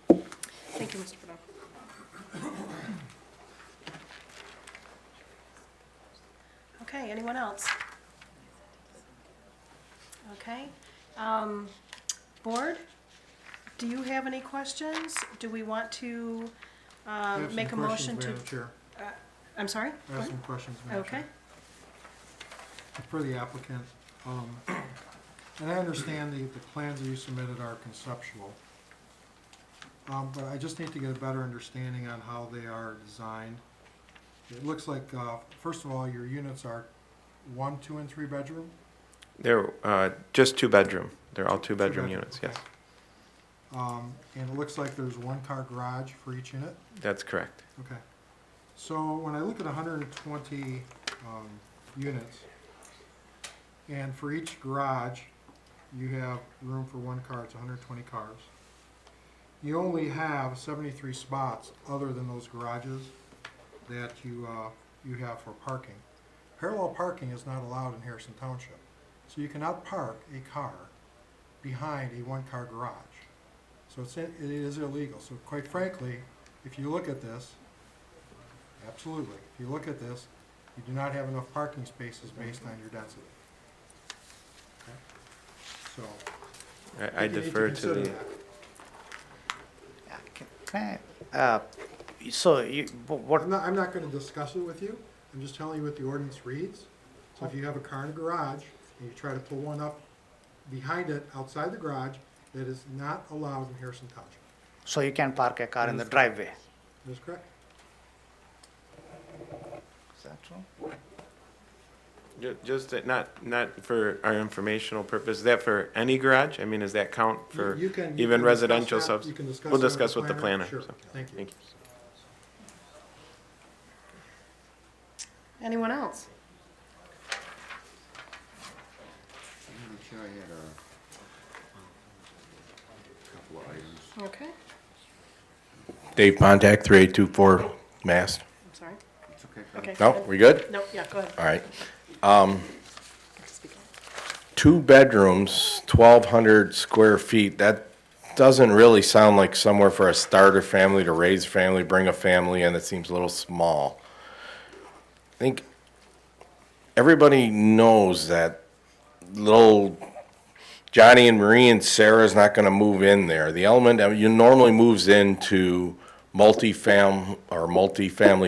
Thank you, Mr. Bordeaux. Okay, anyone else? Okay. Board, do you have any questions? Do we want to make a motion to? Madam Chair. I'm sorry? I have some questions, Madam Chair. Okay. For the applicant, and I understand the plans that you submitted are conceptual, but I just need to get a better understanding on how they are designed. It looks like, first of all, your units are 1, 2, and 3 bedroom? They're just 2-bedroom. They're all 2-bedroom units, okay. yes. And it looks like there's 1-car garage for each unit? That's correct. Okay. So when I look at 120 units, and for each garage, you have room for 1 car, it's 120 cars. You only have 73 spots other than those garages that you have for parking. Parallel parking is not allowed in Harrison Township. So you cannot park a car behind a 1-car garage. So it is illegal. So quite frankly, if you look at this, absolutely, if you look at this, you do not have enough parking spaces based on your density. Okay? So I you need defer to consider the. that. Can I, so what? I'm not going to discuss it with you. I'm just telling you what the ordinance reads. So if you have a car in a garage and you try to pull one up behind it outside the garage, that is not allowed in Harrison Township. So you can park a car in the driveway? That is correct. Is that true? Just not for our informational purpose. Is that for any garage? I mean, does that count for You can even discuss residential that. subs? You can discuss We'll that discuss with the planner. Sure. so. Thank you. Thank you. Anyone else? I had a couple of items. Okay, Dave Pontac, 3824 Mast. I'm sorry. It's okay. Okay. No, go ahead. we good? No, yeah, go ahead. All right. 2 bedrooms, 1,200 square feet, that doesn't really sound like somewhere for a starter family, to raise a family, bring a family in. It seems a little small. I think everybody knows that little Johnny and Marie and Sarah's not gonna move in there. The element, you normally moves into multifamily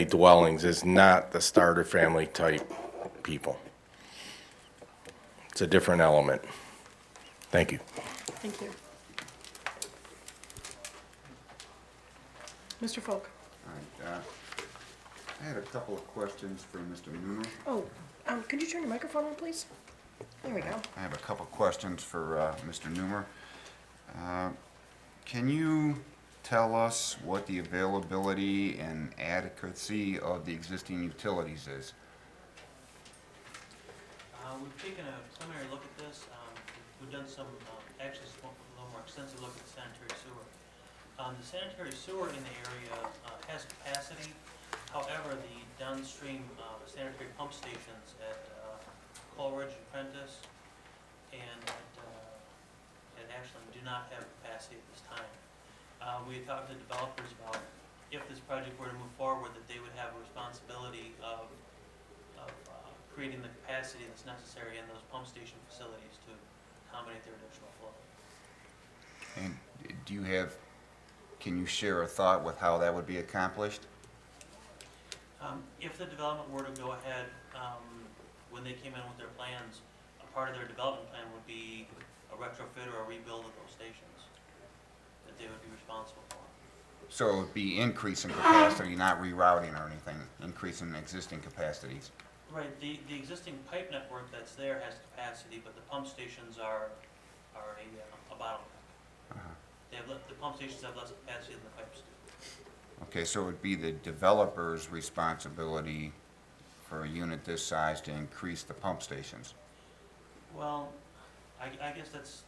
dwellings is not the starter family type people. It's a different element. Thank you. Thank you. Mr. Folk. All right, I had a couple of questions for Mr. Newmer. Oh, could you turn your microphone on, please? There we go. I have a couple of questions for Mr. Newmer. Can you tell us what the availability and adequacy of the existing utilities is? We've taken a preliminary look at this. We've done some, actually a little more extensive look at the sanitary sewer. The sanitary sewer in the area has capacity. However, the downstream sanitary pump stations at Coleridge and Prentice and at Ashland do not have capacity at this time. We had talked to developers about if this project were to move forward, that they would have a responsibility of creating the capacity that's necessary in those pump station facilities to accommodate their additional flow. And do you have, can you share a thought with how that would be accomplished? If the development were to go ahead, when they came in with their plans, a part of their development plan would be a retrofit or a rebuild of those stations that they would be responsible for. So it would be increasing capacity, not rerouting or anything, increasing existing capacities. Right, the existing pipe network that's there has capacity, but the pump stations are a bottleneck. They have, the pump stations have less capacity than the pipes do. Okay, so it would be the developer's responsibility for a unit this size to increase the pump stations? Well, I guess that's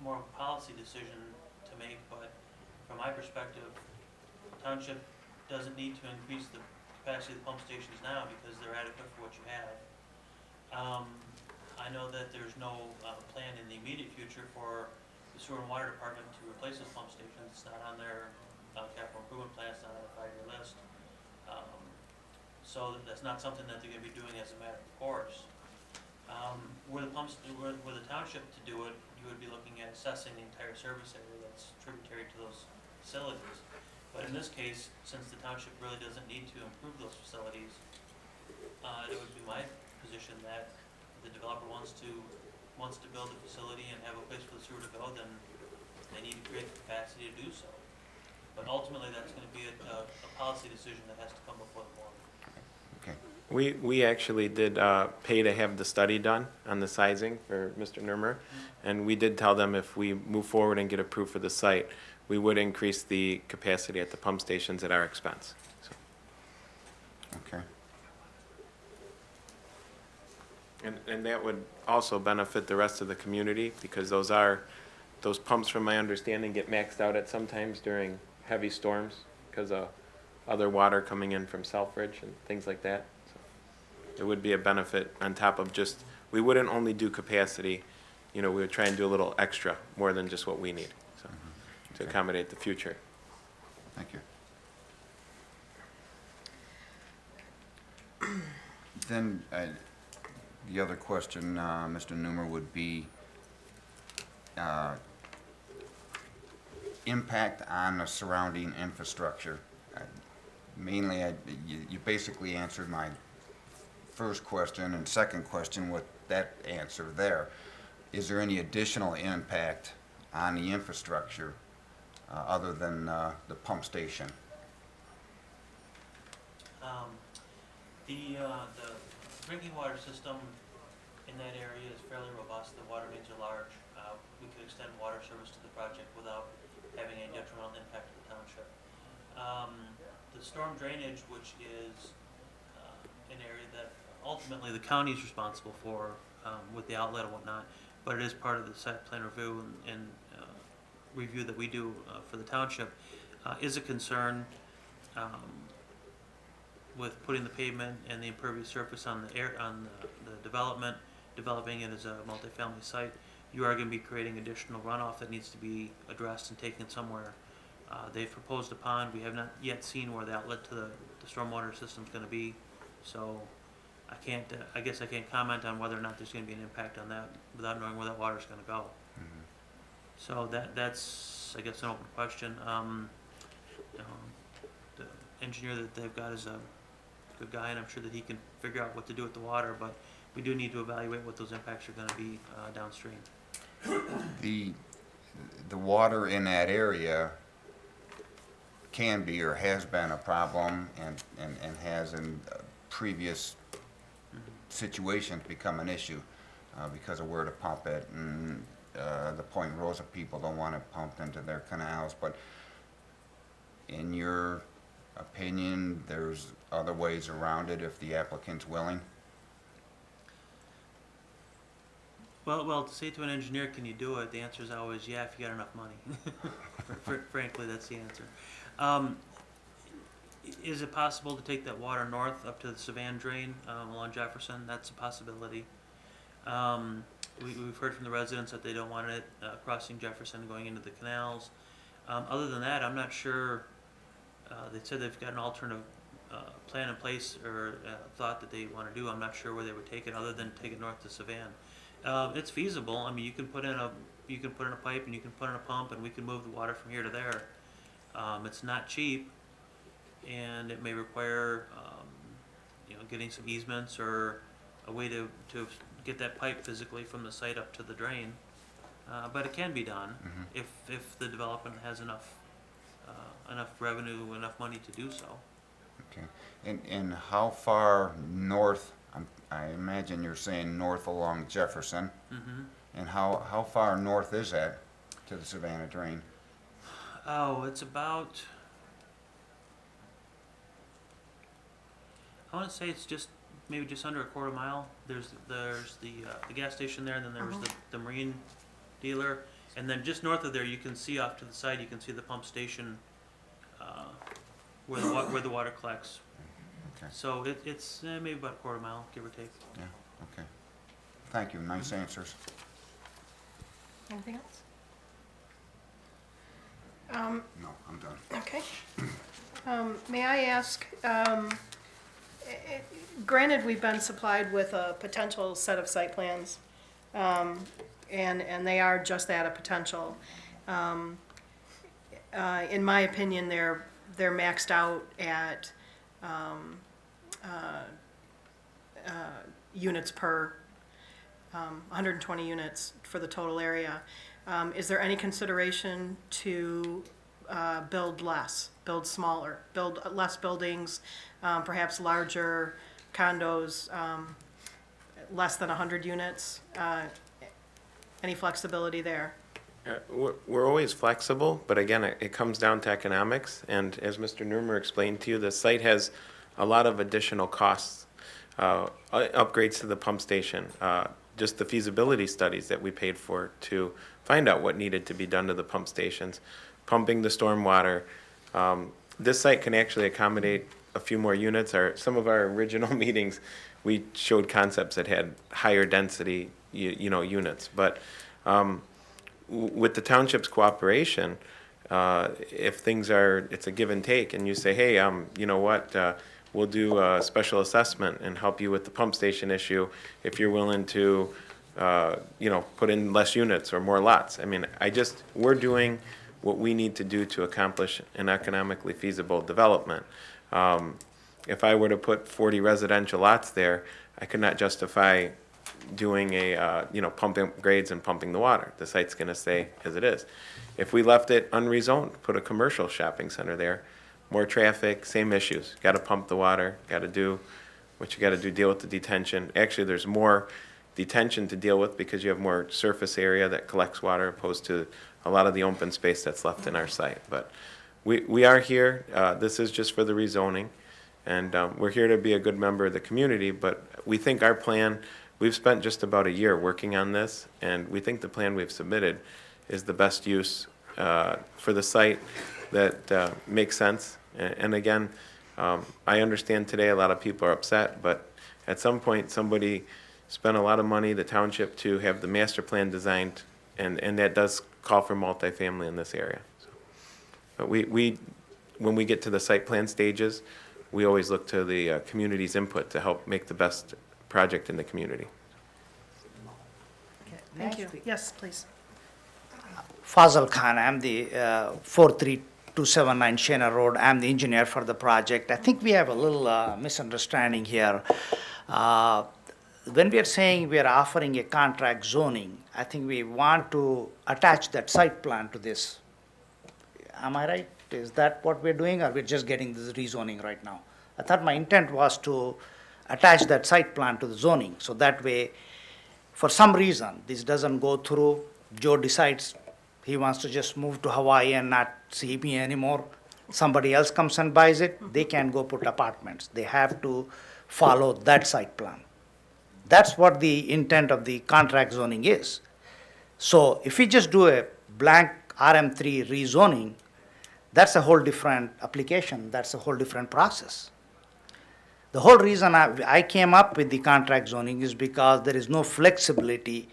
more of a policy decision to make, but from my perspective, the township doesn't need to increase the capacity of the pump stations now because they're adequate for what you have. I know that there's no plan in the immediate future for the sewer and water department to replace those pump stations. It's not on their capital improvement plan, it's not on the 5-year list. So that's not something that they're gonna be doing as a matter of course. Were the township to do it, you would be looking at assessing the entire service area that's tributary to those facilities. But in this case, since the township really doesn't need to improve those facilities, it would be my position that if the developer wants to build a facility and have a place for the sewer to go, then they need to create the capacity to do so. But ultimately, that's gonna be a policy decision that has to come before the board. Okay. We actually did pay to have the study done on the sizing for Mr. Nurmer, and we did tell them if we move forward and get approved for the site, we would increase the capacity at the pump stations at our expense. So. Okay. And that would also benefit the rest of the community, because those pumps, from my understanding, get maxed out at sometimes during heavy storms because of other water coming in from Selfridge and things like that. So it would be a benefit on top of just, we wouldn't only do capacity, we would try and do a little extra, more than just what we need, so, to accommodate the future. Thank you. Then, the other question, Mr. Newmer, would be impact on the surrounding infrastructure. Mainly, you basically answered my first question and second question with that answer there. Is there any additional impact on the infrastructure other than the pump station? The drinking water system in that area is fairly robust. The water mains are large. We could extend water service to the project without having any detrimental impact to the township. The storm drainage, which is an area that ultimately the county is responsible for, with the outlet and whatnot, but it is part of the site plan review and review that we do for the township, is a concern with putting the pavement and the impervious surface on the development, developing it as a multifamily site. You are going to be creating additional runoff that needs to be addressed and taken somewhere. They've proposed a pond. We have not yet seen where the outlet to the stormwater system is going to be, so I can't. I guess I can't comment on whether or not there's going to be an impact on that without knowing where that water is going to go. So that's, I guess, an open question. The engineer that they've got is a good guy, and I'm sure that he can figure out what to do with the water, but we do need to evaluate what those impacts are going to be downstream. The water in that area can be or has been a problem and has in previous situations become an issue because of where to pump it, and the Point Rosa people don't want it pumped into their canals. But in your opinion, there's other ways around it if the applicant's willing? Well, to say to an engineer, can you do it? The answer is always, yeah, if you got enough money. Frankly, that's the answer. Is it possible to take that water north up to the Savan drain along Jefferson? That's a possibility. We've heard from the residents that they don't want it crossing Jefferson going into the canals. Other than that, I'm not sure. They said they've got an alternative plan in place or thought that they want to do. I'm not sure where they would take it other than take it north to Savan. It's feasible. I mean, you can put in a pipe and you can put in a pump and we can move the water from here to there. It's not cheap, and it may require getting some easements or a way to get that pipe physically from the site up to the drain. But it can be done if the development has enough revenue, enough money to do so. Okay. And how far north? I imagine you're saying north along Jefferson. And how far north is that to the Savannah drain? Oh, it's about, I want to say it's maybe just under a quarter mile. There's the gas station there, and then there's the marine dealer, and then just north of there you can see off to the side, you can see the pump station where the water collects. Okay. So it's maybe about a quarter mile, give or take. Yeah. Okay. Thank you. Nice answers. Anything else? No, I'm done. Okay. May I ask, granted, we've been supplied with a potential set of site plans, and they are just that, a potential. In my opinion, they're maxed out at units per 120 units for the total area. Is there any consideration to build less, build smaller, build less buildings, perhaps larger condos, less than 100 units? Any flexibility there? We're always flexible, but again, it comes down to economics. And as Mr. Nurmer explained to you, the site has a lot of additional costs, upgrades to the pump station, just the feasibility studies that we paid for to find out what needed to be done to the pump stations, pumping the storm water. This site can actually accommodate a few more units. Some of our original meetings, we showed concepts that had higher density, units. But with the township's cooperation, if it's a give and take, and you say, hey, you know what, we'll do a special assessment and help you with the pump station issue if you're willing to, put in less units or more lots. I mean, we're doing what we need to do to accomplish an economically feasible development. If I were to put 40 residential lots there, I could not justify doing pumping upgrades and pumping the water. The site's gonna stay as it is. If we left it unrezoned, put a commercial shopping center there, more traffic, same issues. Gotta pump the water, gotta do what you gotta do, deal with the detention. Actually, there's more detention to deal with because you have more surface area that collects water opposed to a lot of the open space that's left in our site. But we are here, this is just for the rezoning, and we're here to be a good member of the community, but we think our plan we've spent just about a year working on this, and we think the plan we've submitted is the best use for the site that makes sense. And again, I understand today a lot of people are upset, but at some point, somebody spent a lot of money, the township, to have the master plan designed, and that does call for multifamily in this area. But when we get to the site plan stages, we always look to the community's input to help make the best project in the community. Thank you. Yes, please. Fazal Khan, I'm the 43279 Shana Road. I'm the engineer for the project. I think we have a little misunderstanding here. When we are saying we are offering a contract zoning, I think we want to attach that site plan to this. Am I right? Is that what we're doing, or we're just getting this rezoning right now? I thought my intent was to attach that site plan to the zoning, so that way, for some reason, this doesn't go through, Joe decides he wants to just move to Hawaii and not see me anymore, somebody else comes and buys it, they can't go put apartments. They have to follow that site plan. That's what the intent of the contract zoning is. So if we just do a blank RM3 rezoning, that's a whole different application, that's a whole different process. The whole reason I came up with the contract zoning is because there is no flexibility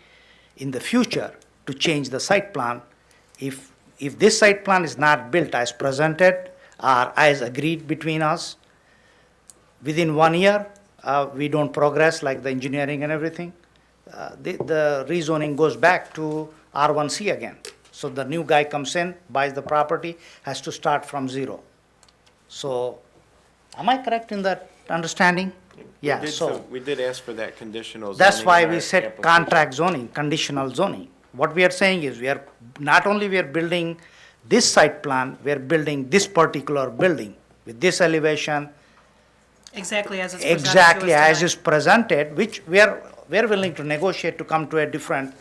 in the future to change the site plan. If this site plan is not built as presented or as agreed between us, within 1 year, we don't progress like the engineering and everything, the rezoning goes back to R1C again. So the new guy comes in, buys the property, has to start from zero. So, am I correct in that understanding? Yeah, so We did ask for that conditional zoning. that's why in we our said application. contract zoning, conditional zoning. What we are saying is we are, not only we are building this site plan, we are building this particular building with this elevation, Exactly as it's presented to us exactly as tonight. is presented, which we're willing to negotiate to come to a different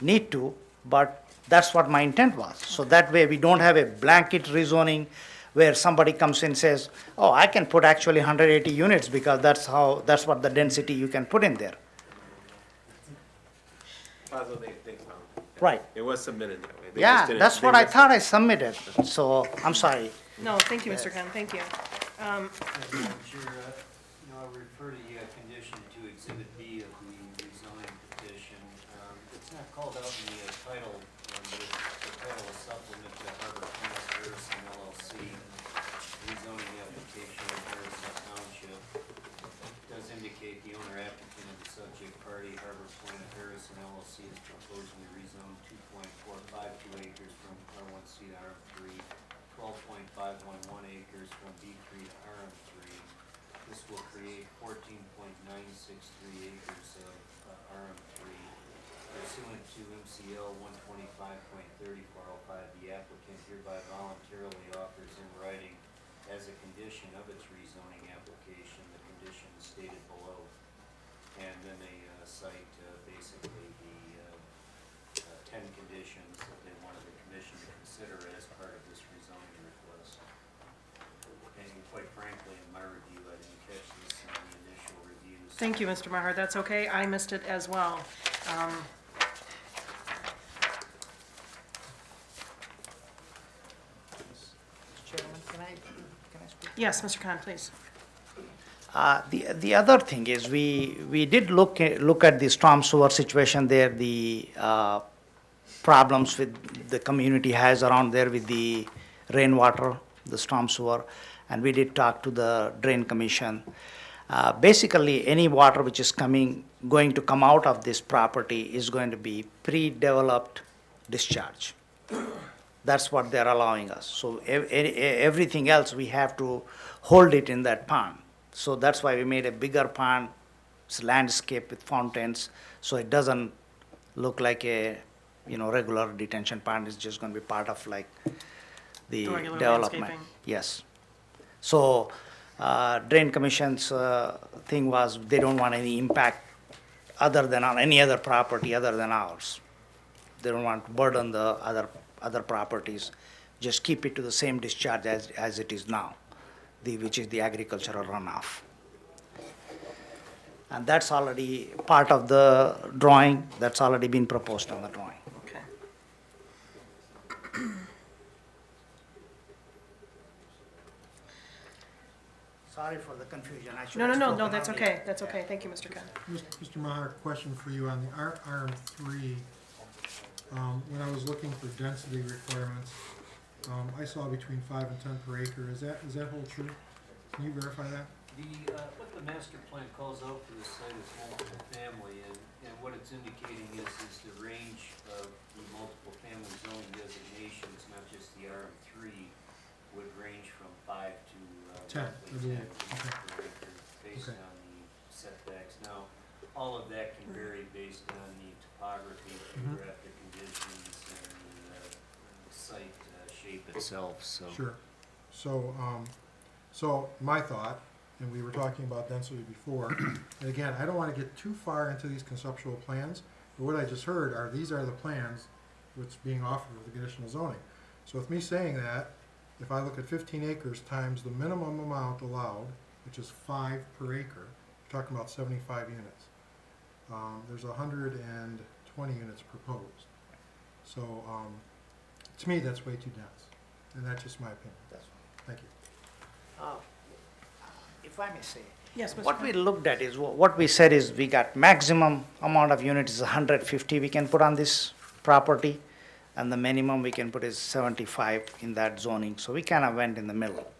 need to, but that's what my intent was. So that way we don't have a blanket rezoning where somebody comes in and says, oh, I can put actually 180 units because that's what the density you can put in there. Right. It was submitted that way. They Yeah, just didn't- that's they what I missed thought I submitted, so I'm sorry. No, thank you, Mr. Khan, thank you. Madam Chair, I'll refer to the condition to Exhibit B of the rezoning petition. It's not called out in the title, but it's the title is supplement to Harbor Point Harrison LLC, rezoning application in Harrison Township. It does indicate the owner applicant of the subject party, Harbor Point of Harrison LLC, is proposing to rezone 2.452 acres from R1C to RM3, 12.511 acres from B3 to RM3. This will create 14.963 acres of RM3. Pursuant to MCL 125.3405, the applicant hereby voluntarily offers in writing as a condition of its rezoning application the conditions stated below. And then they cite basically the 10 conditions that they wanted the commission to consider as part of this rezoning request. And quite frankly, in my review, I didn't catch this in the initial reviews. Thank you, Mr. Maher, that's okay, I missed it as well. Chairman, can I speak? Yes, Mr. Khan, please. The other thing is we did look at the storm sewer situation there, the problems with the community has around there with the rainwater, the storm sewer, and we did talk to the drain commission. Basically, any water which is going to come out of this property is going to be pre-developed discharge. That's what they're allowing us. So everything else, we have to hold it in that pond. So that's why we made a bigger pond, it's landscape with fountains, so it doesn't look like a, regular detention pond. It's just gonna be part of like the Regular development. landscaping. Yes. So, Drain Commission's thing was, they don't want any impact other than on any other property other than ours. They don't want to burden the other properties, just keep it to the same discharge as it is now, which is the agricultural runoff. And that's already part of the drawing, that's already been proposed on the drawing. Okay. Sorry for the confusion, I should No, have no, no, spoken that's earlier. okay, that's okay. Thank you, Mr. Khan. Mr. Maher, question for you on the RM3. When I was looking for density requirements, I saw between 5 and 10 per acre. Is that hold true? Can you verify that? What the master plan calls out for this site is multiple family, and what it's indicating is the range of the multiple family zoning designations, not just the RM3, would range from 5 to 10, I roughly believe. 10 Okay. per acre, based Okay. on the setbacks. Now, all of that can vary based on the topography, geographic conditions, and the site shape itself, so. Sure. So my thought, and we were talking about density before, and again, I don't want to get too far into these conceptual plans, but what I just heard are, these are the plans what's being offered with the conditional zoning. So with me saying that, if I look at 15 acres times the minimum amount allowed, which is 5 per acre, we're talking about 75 units. There's 120 units proposed. So to me, that's way too dense, and that's just my opinion. Thank you. If I may say. Yes, Mr. What Khan. we looked at is, what we said is we got maximum amount of units is 150 we can put on this property, and the minimum we can put is 75 in that zoning, so we kind of went in the middle.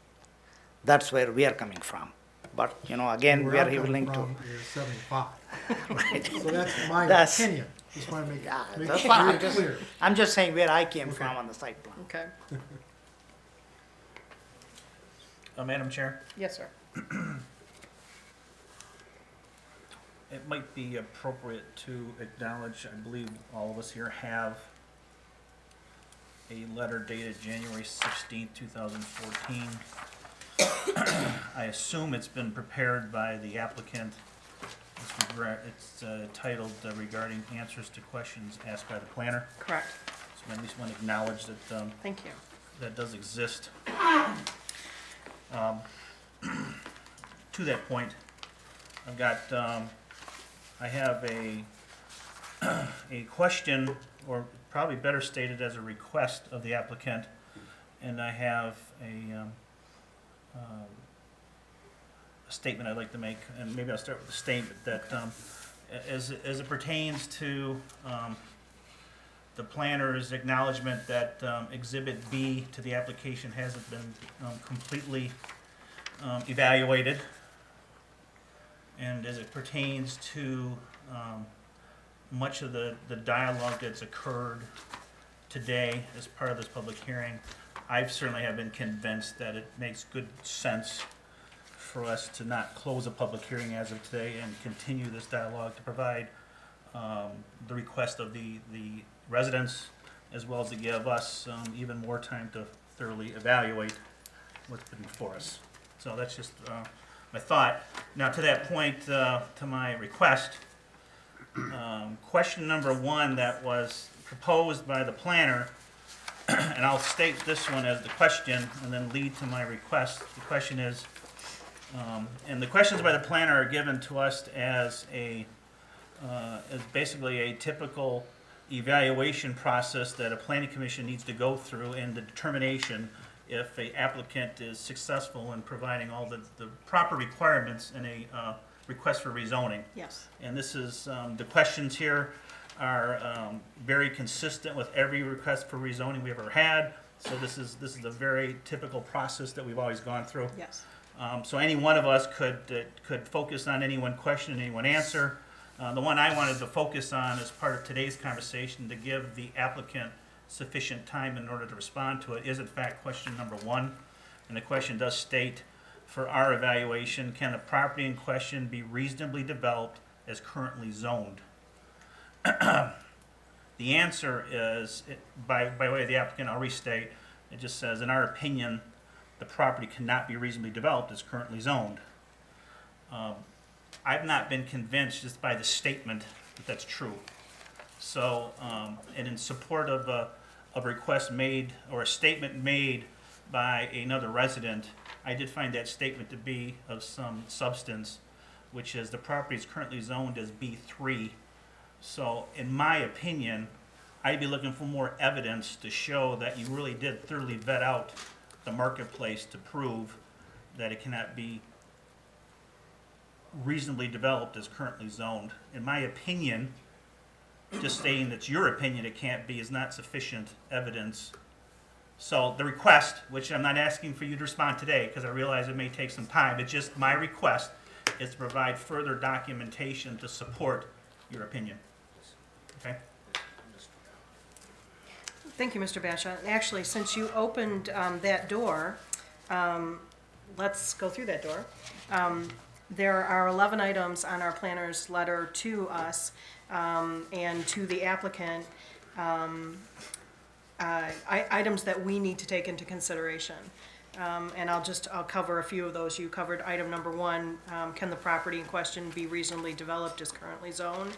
That's where we are coming from. But, again, we Where are I'm coming willing to. from is 75. Right. So that's my That's- opinion. Just want to make That's it fine. very clear. I'm just saying where I came Okay. from on the site plan. Okay. Madam Chair, Yes, sir. it might be appropriate to acknowledge, I believe all of us here have a letter dated January 16th, 2014. I assume it's been prepared by the applicant. It's titled regarding answers to questions asked by the planner. Correct. So I just want to acknowledge that Thank you. that does exist. To that point, I've got, I have a question, or probably better stated as a request of the applicant, and I have a statement I'd like to make, and maybe I'll start with the statement that, as it pertains to the planner's acknowledgement that Exhibit B to the application hasn't been completely evaluated, and as it pertains to much of the dialogue that's occurred today as part of this public hearing, I certainly have been convinced that it makes good sense for us to not close a public hearing as of today and continue this dialogue to provide the request of the residents, as well as to give us even more time to thoroughly evaluate what's been before us. So that's just my thought. Now, to that point, to my request, question number 1 that was proposed by the planner, and I'll state this one as the question and then lead to my request. The question is, and the questions by the planner are given to us as basically a typical evaluation process that a planning commission needs to go through in the determination if a applicant is successful in providing all the proper requirements in a request for rezoning. Yes. And this is, the questions here are very consistent with every request for rezoning we've ever had. So this is a very typical process that we've always gone through. Yes. So any one of us could focus on any one question, any one answer. The one I wanted to focus on as part of today's conversation to give the applicant sufficient time in order to respond to it is in fact question number 1. And the question does state, for our evaluation, can the property in question be reasonably developed as currently zoned? The answer is, by way of the applicant, I'll restate, it just says, in our opinion, the property cannot be reasonably developed as currently zoned. I've not been convinced just by the statement that that's true. So, and in support of a request made, or a statement made by another resident, I did find that statement to be of some substance. which is the property is currently zoned as B3. So in my opinion, I'd be looking for more evidence to show that you really did thoroughly vet out the marketplace to prove that it cannot be reasonably developed as currently zoned. In my opinion, just stating that's your opinion it can't be is not sufficient evidence. So the request, which I'm not asking for you to respond today because I realize it may take some time, it's just my request is to provide further documentation to support your opinion. Okay? Thank you, Mr. Basha. Actually, since you opened that door, let's go through that door. There are 11 items on our planner's letter to us and to the applicant, items that we need to take into consideration. And I'll cover a few of those. You covered item number 1, can the property in question be reasonably developed as currently zoned?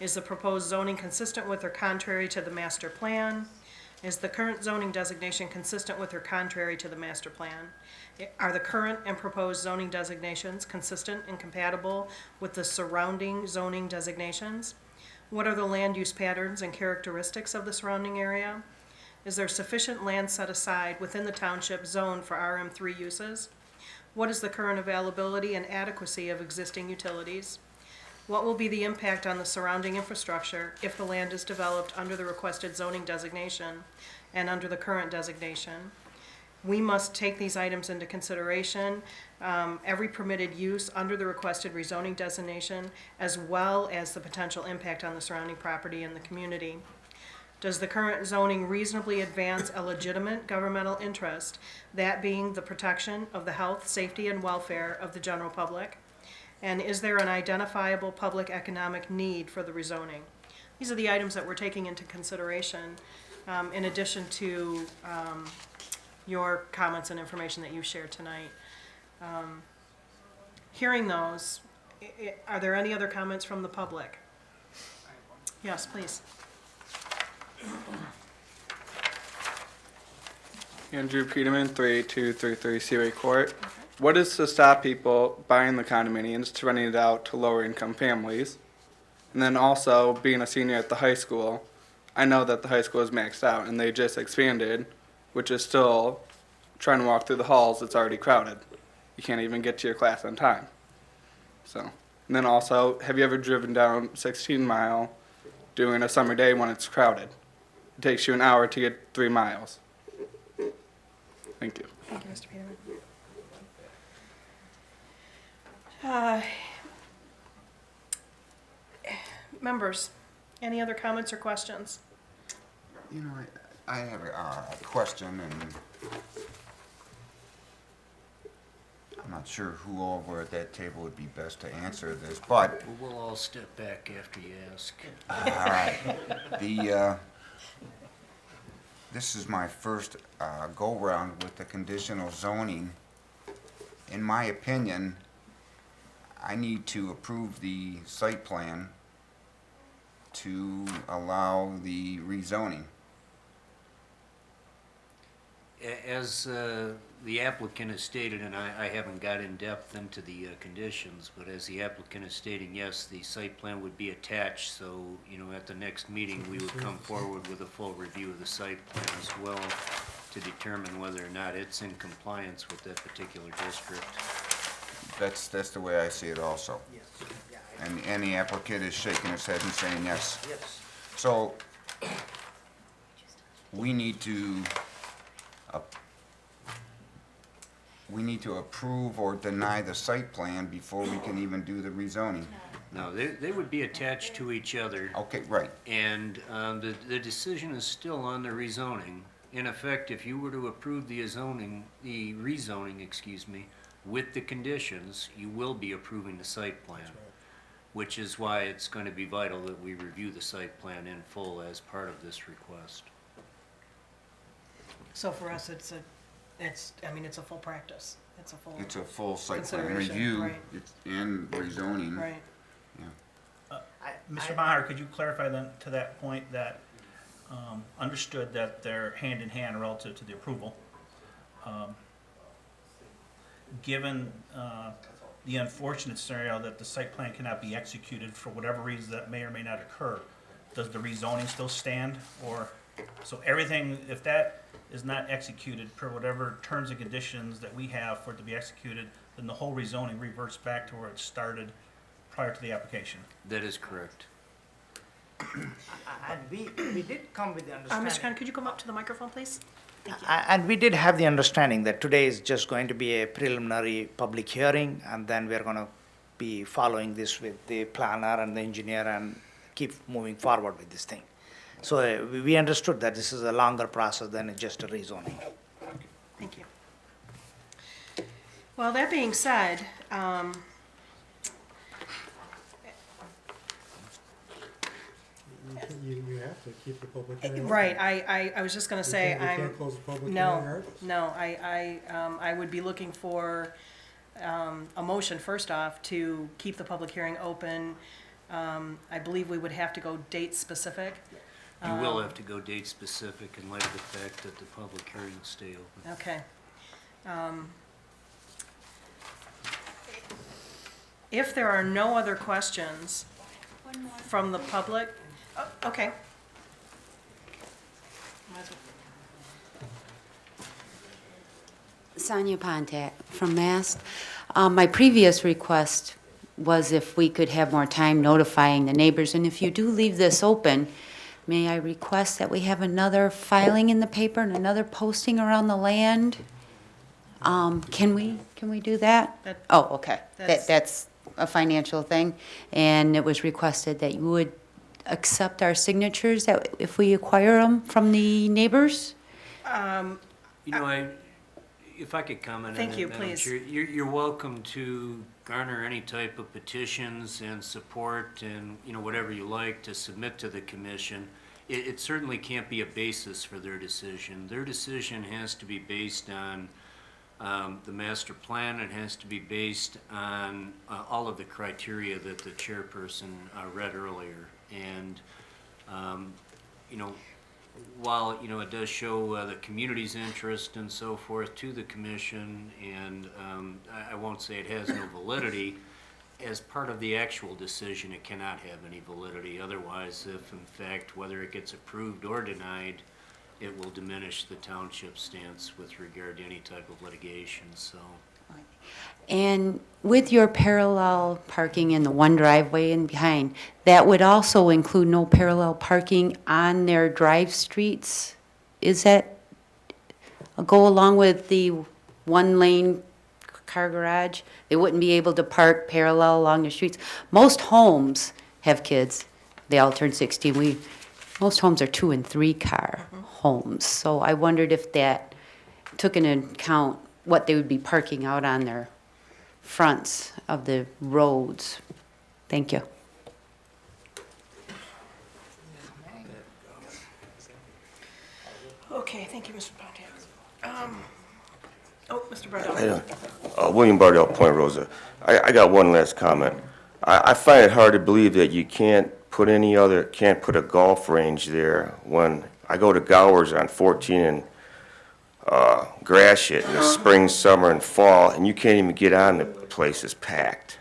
Is the proposed zoning consistent with or contrary to the master plan? Is the current zoning designation consistent with or contrary to the master plan? Are the current and proposed zoning designations consistent and compatible with the surrounding zoning designations? What are the land use patterns and characteristics of the surrounding area? Is there sufficient land set aside within the township zone for RM3 uses? What is the current availability and adequacy of existing utilities? What will be the impact on the surrounding infrastructure if the land is developed under the requested zoning designation and under the current designation? We must take these items into consideration, every permitted use under the requested rezoning designation, as well as the potential impact on the surrounding property and the community. Does the current zoning reasonably advance a legitimate governmental interest, that being the protection of the health, safety, and welfare of the general public? And is there an identifiable public economic need for the rezoning? These are the items that we're taking into consideration, in addition to your comments and information that you shared tonight. Hearing those, are there any other comments from the public? Yes, please. Andrew Peterman, 38233 Seaway Court. What is to stop people buying the condominiums to renting it out to lower income families? And then also, being a senior at the high school, I know that the high school is maxed out and they just expanded, which is still trying to walk through the halls, it's already crowded. You can't even get to your class on time. So, and then also, have you ever driven down 16 Mile during a summer day when it's crowded? It takes you an hour to get 3 miles. Thank you. Thank you, Mr. Peterman. Members, any other comments or questions? You know, I have a question, and I'm not sure who over at that table would be best to answer this, but... We'll all step back after you ask. All right. This is my first go-round with the conditional zoning. In my opinion, I need to approve the site plan to allow the rezoning. As the applicant has stated, and I haven't got in depth into the conditions, but as the applicant is stating, yes, the site plan would be attached, so, you know, at the next meeting, we would come forward with a full review of the site plan as well to determine whether or not it's in compliance with that particular district. That's the way I see it also. Yes. And the applicant is shaking his head and saying yes. Yes. So, we need to approve or deny the site plan before we can even do the rezoning. No, they would be attached to each other. Okay, right. And the decision is still on the rezoning. In effect, if you were to approve the rezoning, excuse me, with the conditions, you will be approving the site plan, which is why it's going to be vital that we review the site plan in full as part of this request. So for us, it's a full practice. It's a full site plan consideration, review right. and rezoning. Right. Mr. Maher, could you clarify then to that point that understood that they're hand in hand relative to the approval? Given the unfortunate scenario that the site plan cannot be executed for whatever reason that may or may not occur, does the rezoning still stand? Or, so everything, if that is not executed per whatever terms and conditions that we have for it to be executed, then the whole rezoning reverts back to where it started prior to the application. That is correct. And we did come with the understanding. Mr. Khan, could you come up to the microphone, please? Thank you. And we did have the understanding that today is just going to be a preliminary public hearing, and then we're going to be following this with the planner and the engineer and keep moving forward with this thing. So we understood that this is a longer process than just a rezoning. Thank you. Well, that being said, You have to keep the public hearing. open. right, I was just gonna say, We can't close the public hearing, no, Art? no, I would be looking for, a motion first off to keep the public hearing open. I believe we would have to go date specific. You will have to go date specific in light of the fact that the public hearing will stay open. Okay. If there are no other questions from the public, oh, okay. Sonia Pontat from Mast. My previous request was if we could have more time notifying the neighbors, and if you do leave this open, may I request that we have another filing in the paper and another posting around the land? Can we do that? Oh, okay. That's a financial thing, and it was requested that you would accept our signatures that if we acquire them from the neighbors? You know, if I could comment on that, Thank you, Madam please. Chair, you're welcome to garner any type of petitions and support and, you know, whatever you like to submit to the commission. It certainly can't be a basis for their decision. Their decision has to be based on the master plan. It has to be based on all of the criteria that the chairperson read earlier. And, you know, while, you know, it does show the community's interest and so forth to the commission, and I won't say it has no validity, as part of the actual decision, it cannot have any validity. Otherwise, if in fact, whether it gets approved or denied, it will diminish the township's stance with regard to any type of litigation, so. And with your parallel parking in the one driveway and behind, that would also include no parallel parking on their drive streets? Is that go along with the one-lane car garage? They wouldn't be able to park parallel along the streets? Most homes have kids. They all turn 16. Most homes are 2 and 3 car homes. So I wondered if that took into account what they would be parking out on their fronts of the roads. Thank you. Okay, thank you, Mr. Pontiac. Oh, Mr. Bardell. William Bardell, Point Rosa. I got one last comment. I find it hard to believe that you can't put a golf range there when I go to Gowers on 14 and Gratiot in the spring, summer, and fall, and you can't even get on. The place is packed.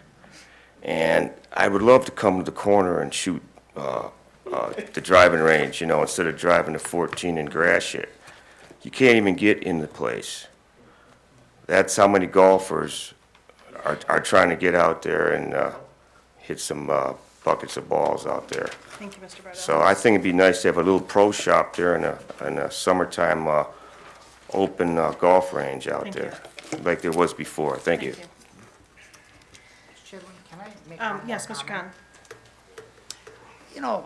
And I would love to come to the corner and shoot the driving range, you know, instead of driving to 14 and Gratiot. You can't even get in the place. That's how many golfers are trying to get out there and hit some buckets of balls out there. Thank you, Mr. Bardell. So I think it'd be nice to have a little pro shop there in a summertime open golf range out Thank there, like there was before. Thank you. Chairman, can I make Yes, Mr. Khan. You know,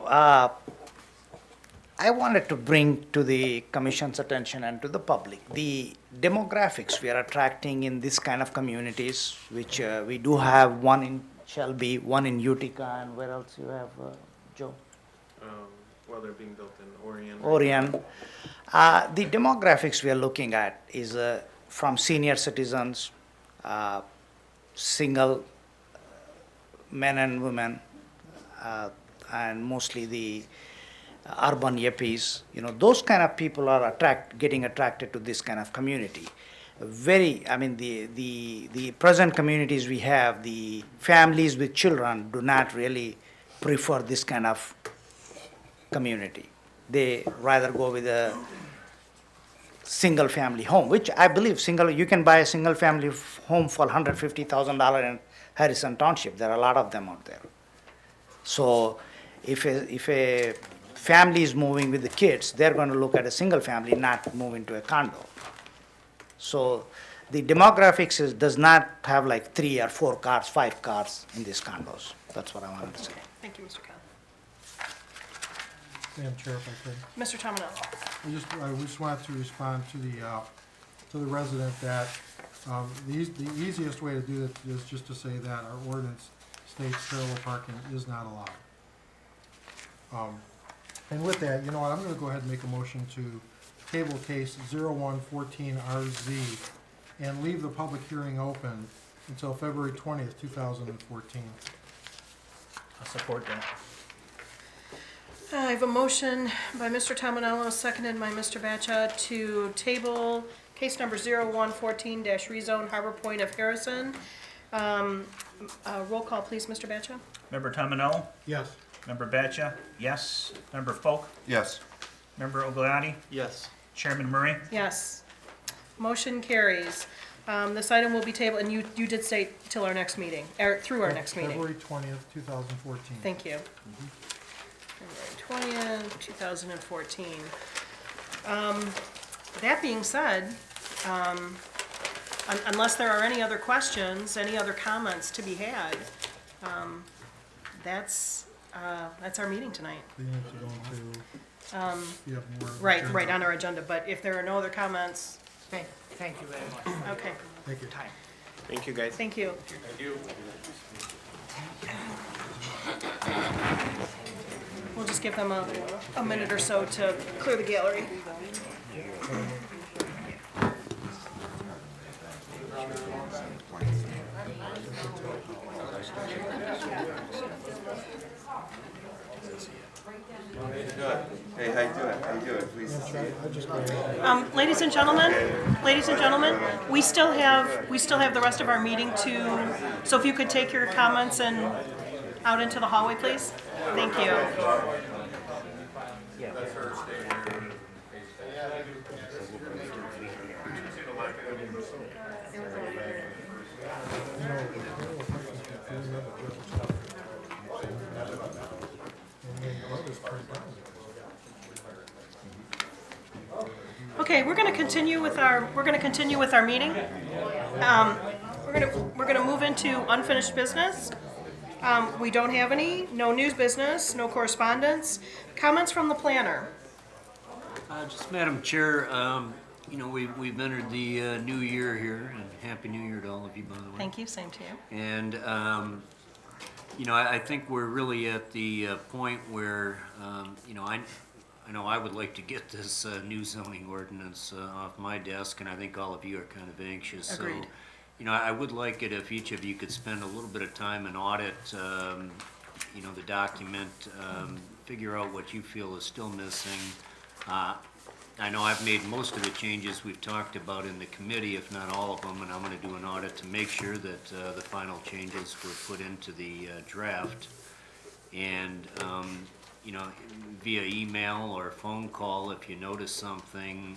I wanted to bring to the commission's attention and to the public the demographics we are attracting in this kind of communities, which we do have one in Shelby, one in Utica, and where else you have, Joe? Well, they're being built in Orion. Orion. The demographics we are looking at is from senior citizens, single men and women, and mostly the urban yippies. You know, those kind of people are getting attracted to this kind of community. I mean, the present communities we have, the families with children do not really prefer this kind of community. They rather go with a single-family home, which I believe you can buy a single-family home for $150,000 in Harrison Township. There are a lot of them out there. So if a family is moving with the kids, they're going to look at a single family, not move into a condo. So the demographics does not have like 3 or 4 cars, 5 cars in these condos. That's what I wanted to say. Thank you, Mr. Khan. Madam Chair, if I could. Mr. Tominello. I just wanted to respond to the resident that the easiest way to do it is just to say that our ordinance states parallel parking is not allowed. And with that, you know what, I'm gonna go ahead and make a motion to table case 0114RZ and leave the public hearing open until February 20th, 2014. I'll support that. I have a motion by Mr. Tominello, seconded by Mr. Batcha, to table case number 0114-rezone Harbor Point of Harrison. Roll call, please, Mr. Batcha. Member Tominello? Yes. Member Batcha? Yes. Member Folk? Yes. Member Ogliotti? Yes. Chairman Murray? Yes. Motion carries. This item will be tabled, and you did say till our next meeting, or through our next meeting. February 20th, 2014. Thank you. February 20th, 2014. That being said, unless there are any other questions, any other comments to be had, that's our meeting tonight. We need to go into, you have more. Right, on our agenda, but if there are no other comments, Thank you very much. okay, Thank you. Thank you, guys. thank you. Thank you. We'll just give them a minute or so to clear the gallery. Hey, how you doing? How you doing? Please. Ladies and gentlemen, we still have the rest of our meeting so if you could take your comments and out into the hallway, please. Thank you. Okay, we're going to continue with our meeting. We're going to move into unfinished business. We don't have any, no news business, no correspondence. Comments from the planner. Just Madam Chair, we've entered the new year here, and Happy New Year to all of you, by the way. Thank you, same to you. And, I think we're really at the point where, I know I would like to get this new zoning ordinance off my desk, and I think all of you are kind of anxious. Agreed. So, I would like it if each of you could spend a little bit of time and audit, the document, figure out what you feel is still missing. I know I've made most of the changes we've talked about in the committee, if not all of them, and I'm going to do an audit to make sure that the final changes were put into the draft. And, via email or phone call if you notice something.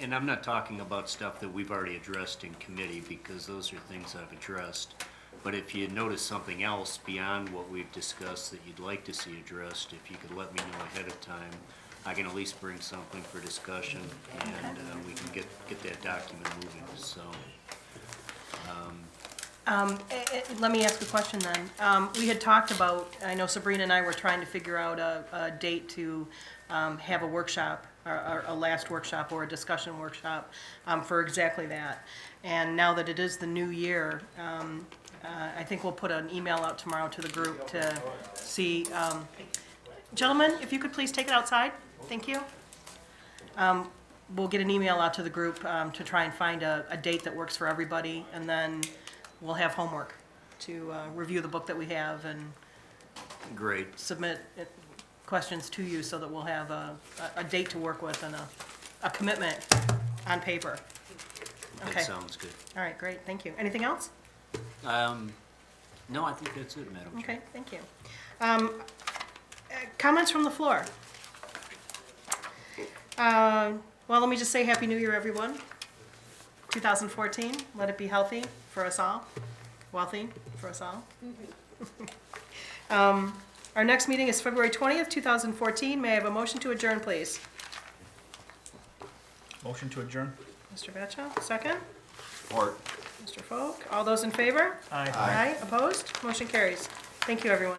And I'm not talking about stuff that we've already addressed in committee, because those are things I've addressed. But if you notice something else beyond what we've discussed that you'd like to see addressed, if you could let me know ahead of time, I can at least bring something for discussion, and we can get that document moving, so. Let me ask a question then. We had talked about, I know Sabrina and I were trying to figure out a date to have a workshop, or a last workshop or a discussion workshop for exactly that. And now that it is the new year, I think we'll put an email out tomorrow to the group to see. Gentlemen, if you could please take it outside, thank you. We'll get an email out to the group to try and find a date that works for everybody, and then we'll have homework to review the book that we have and Great. submit questions to you so that we'll have a date to work with and a commitment on paper. Okay. That sounds good. All right, great, thank you. Anything else? No, I think that's it, Madam Chair. Okay, thank you. Comments from the floor? Well, let me just say Happy New Year, everyone. 2014, let it be healthy for us all, wealthy for us all. Our next meeting is February 20th, 2014. May I have a motion to adjourn, please? Motion to adjourn? Mr. Batchel, second? Support. Mr. Folk, all those in favor? Aye. Aye, opposed? Motion carries. Thank you, everyone.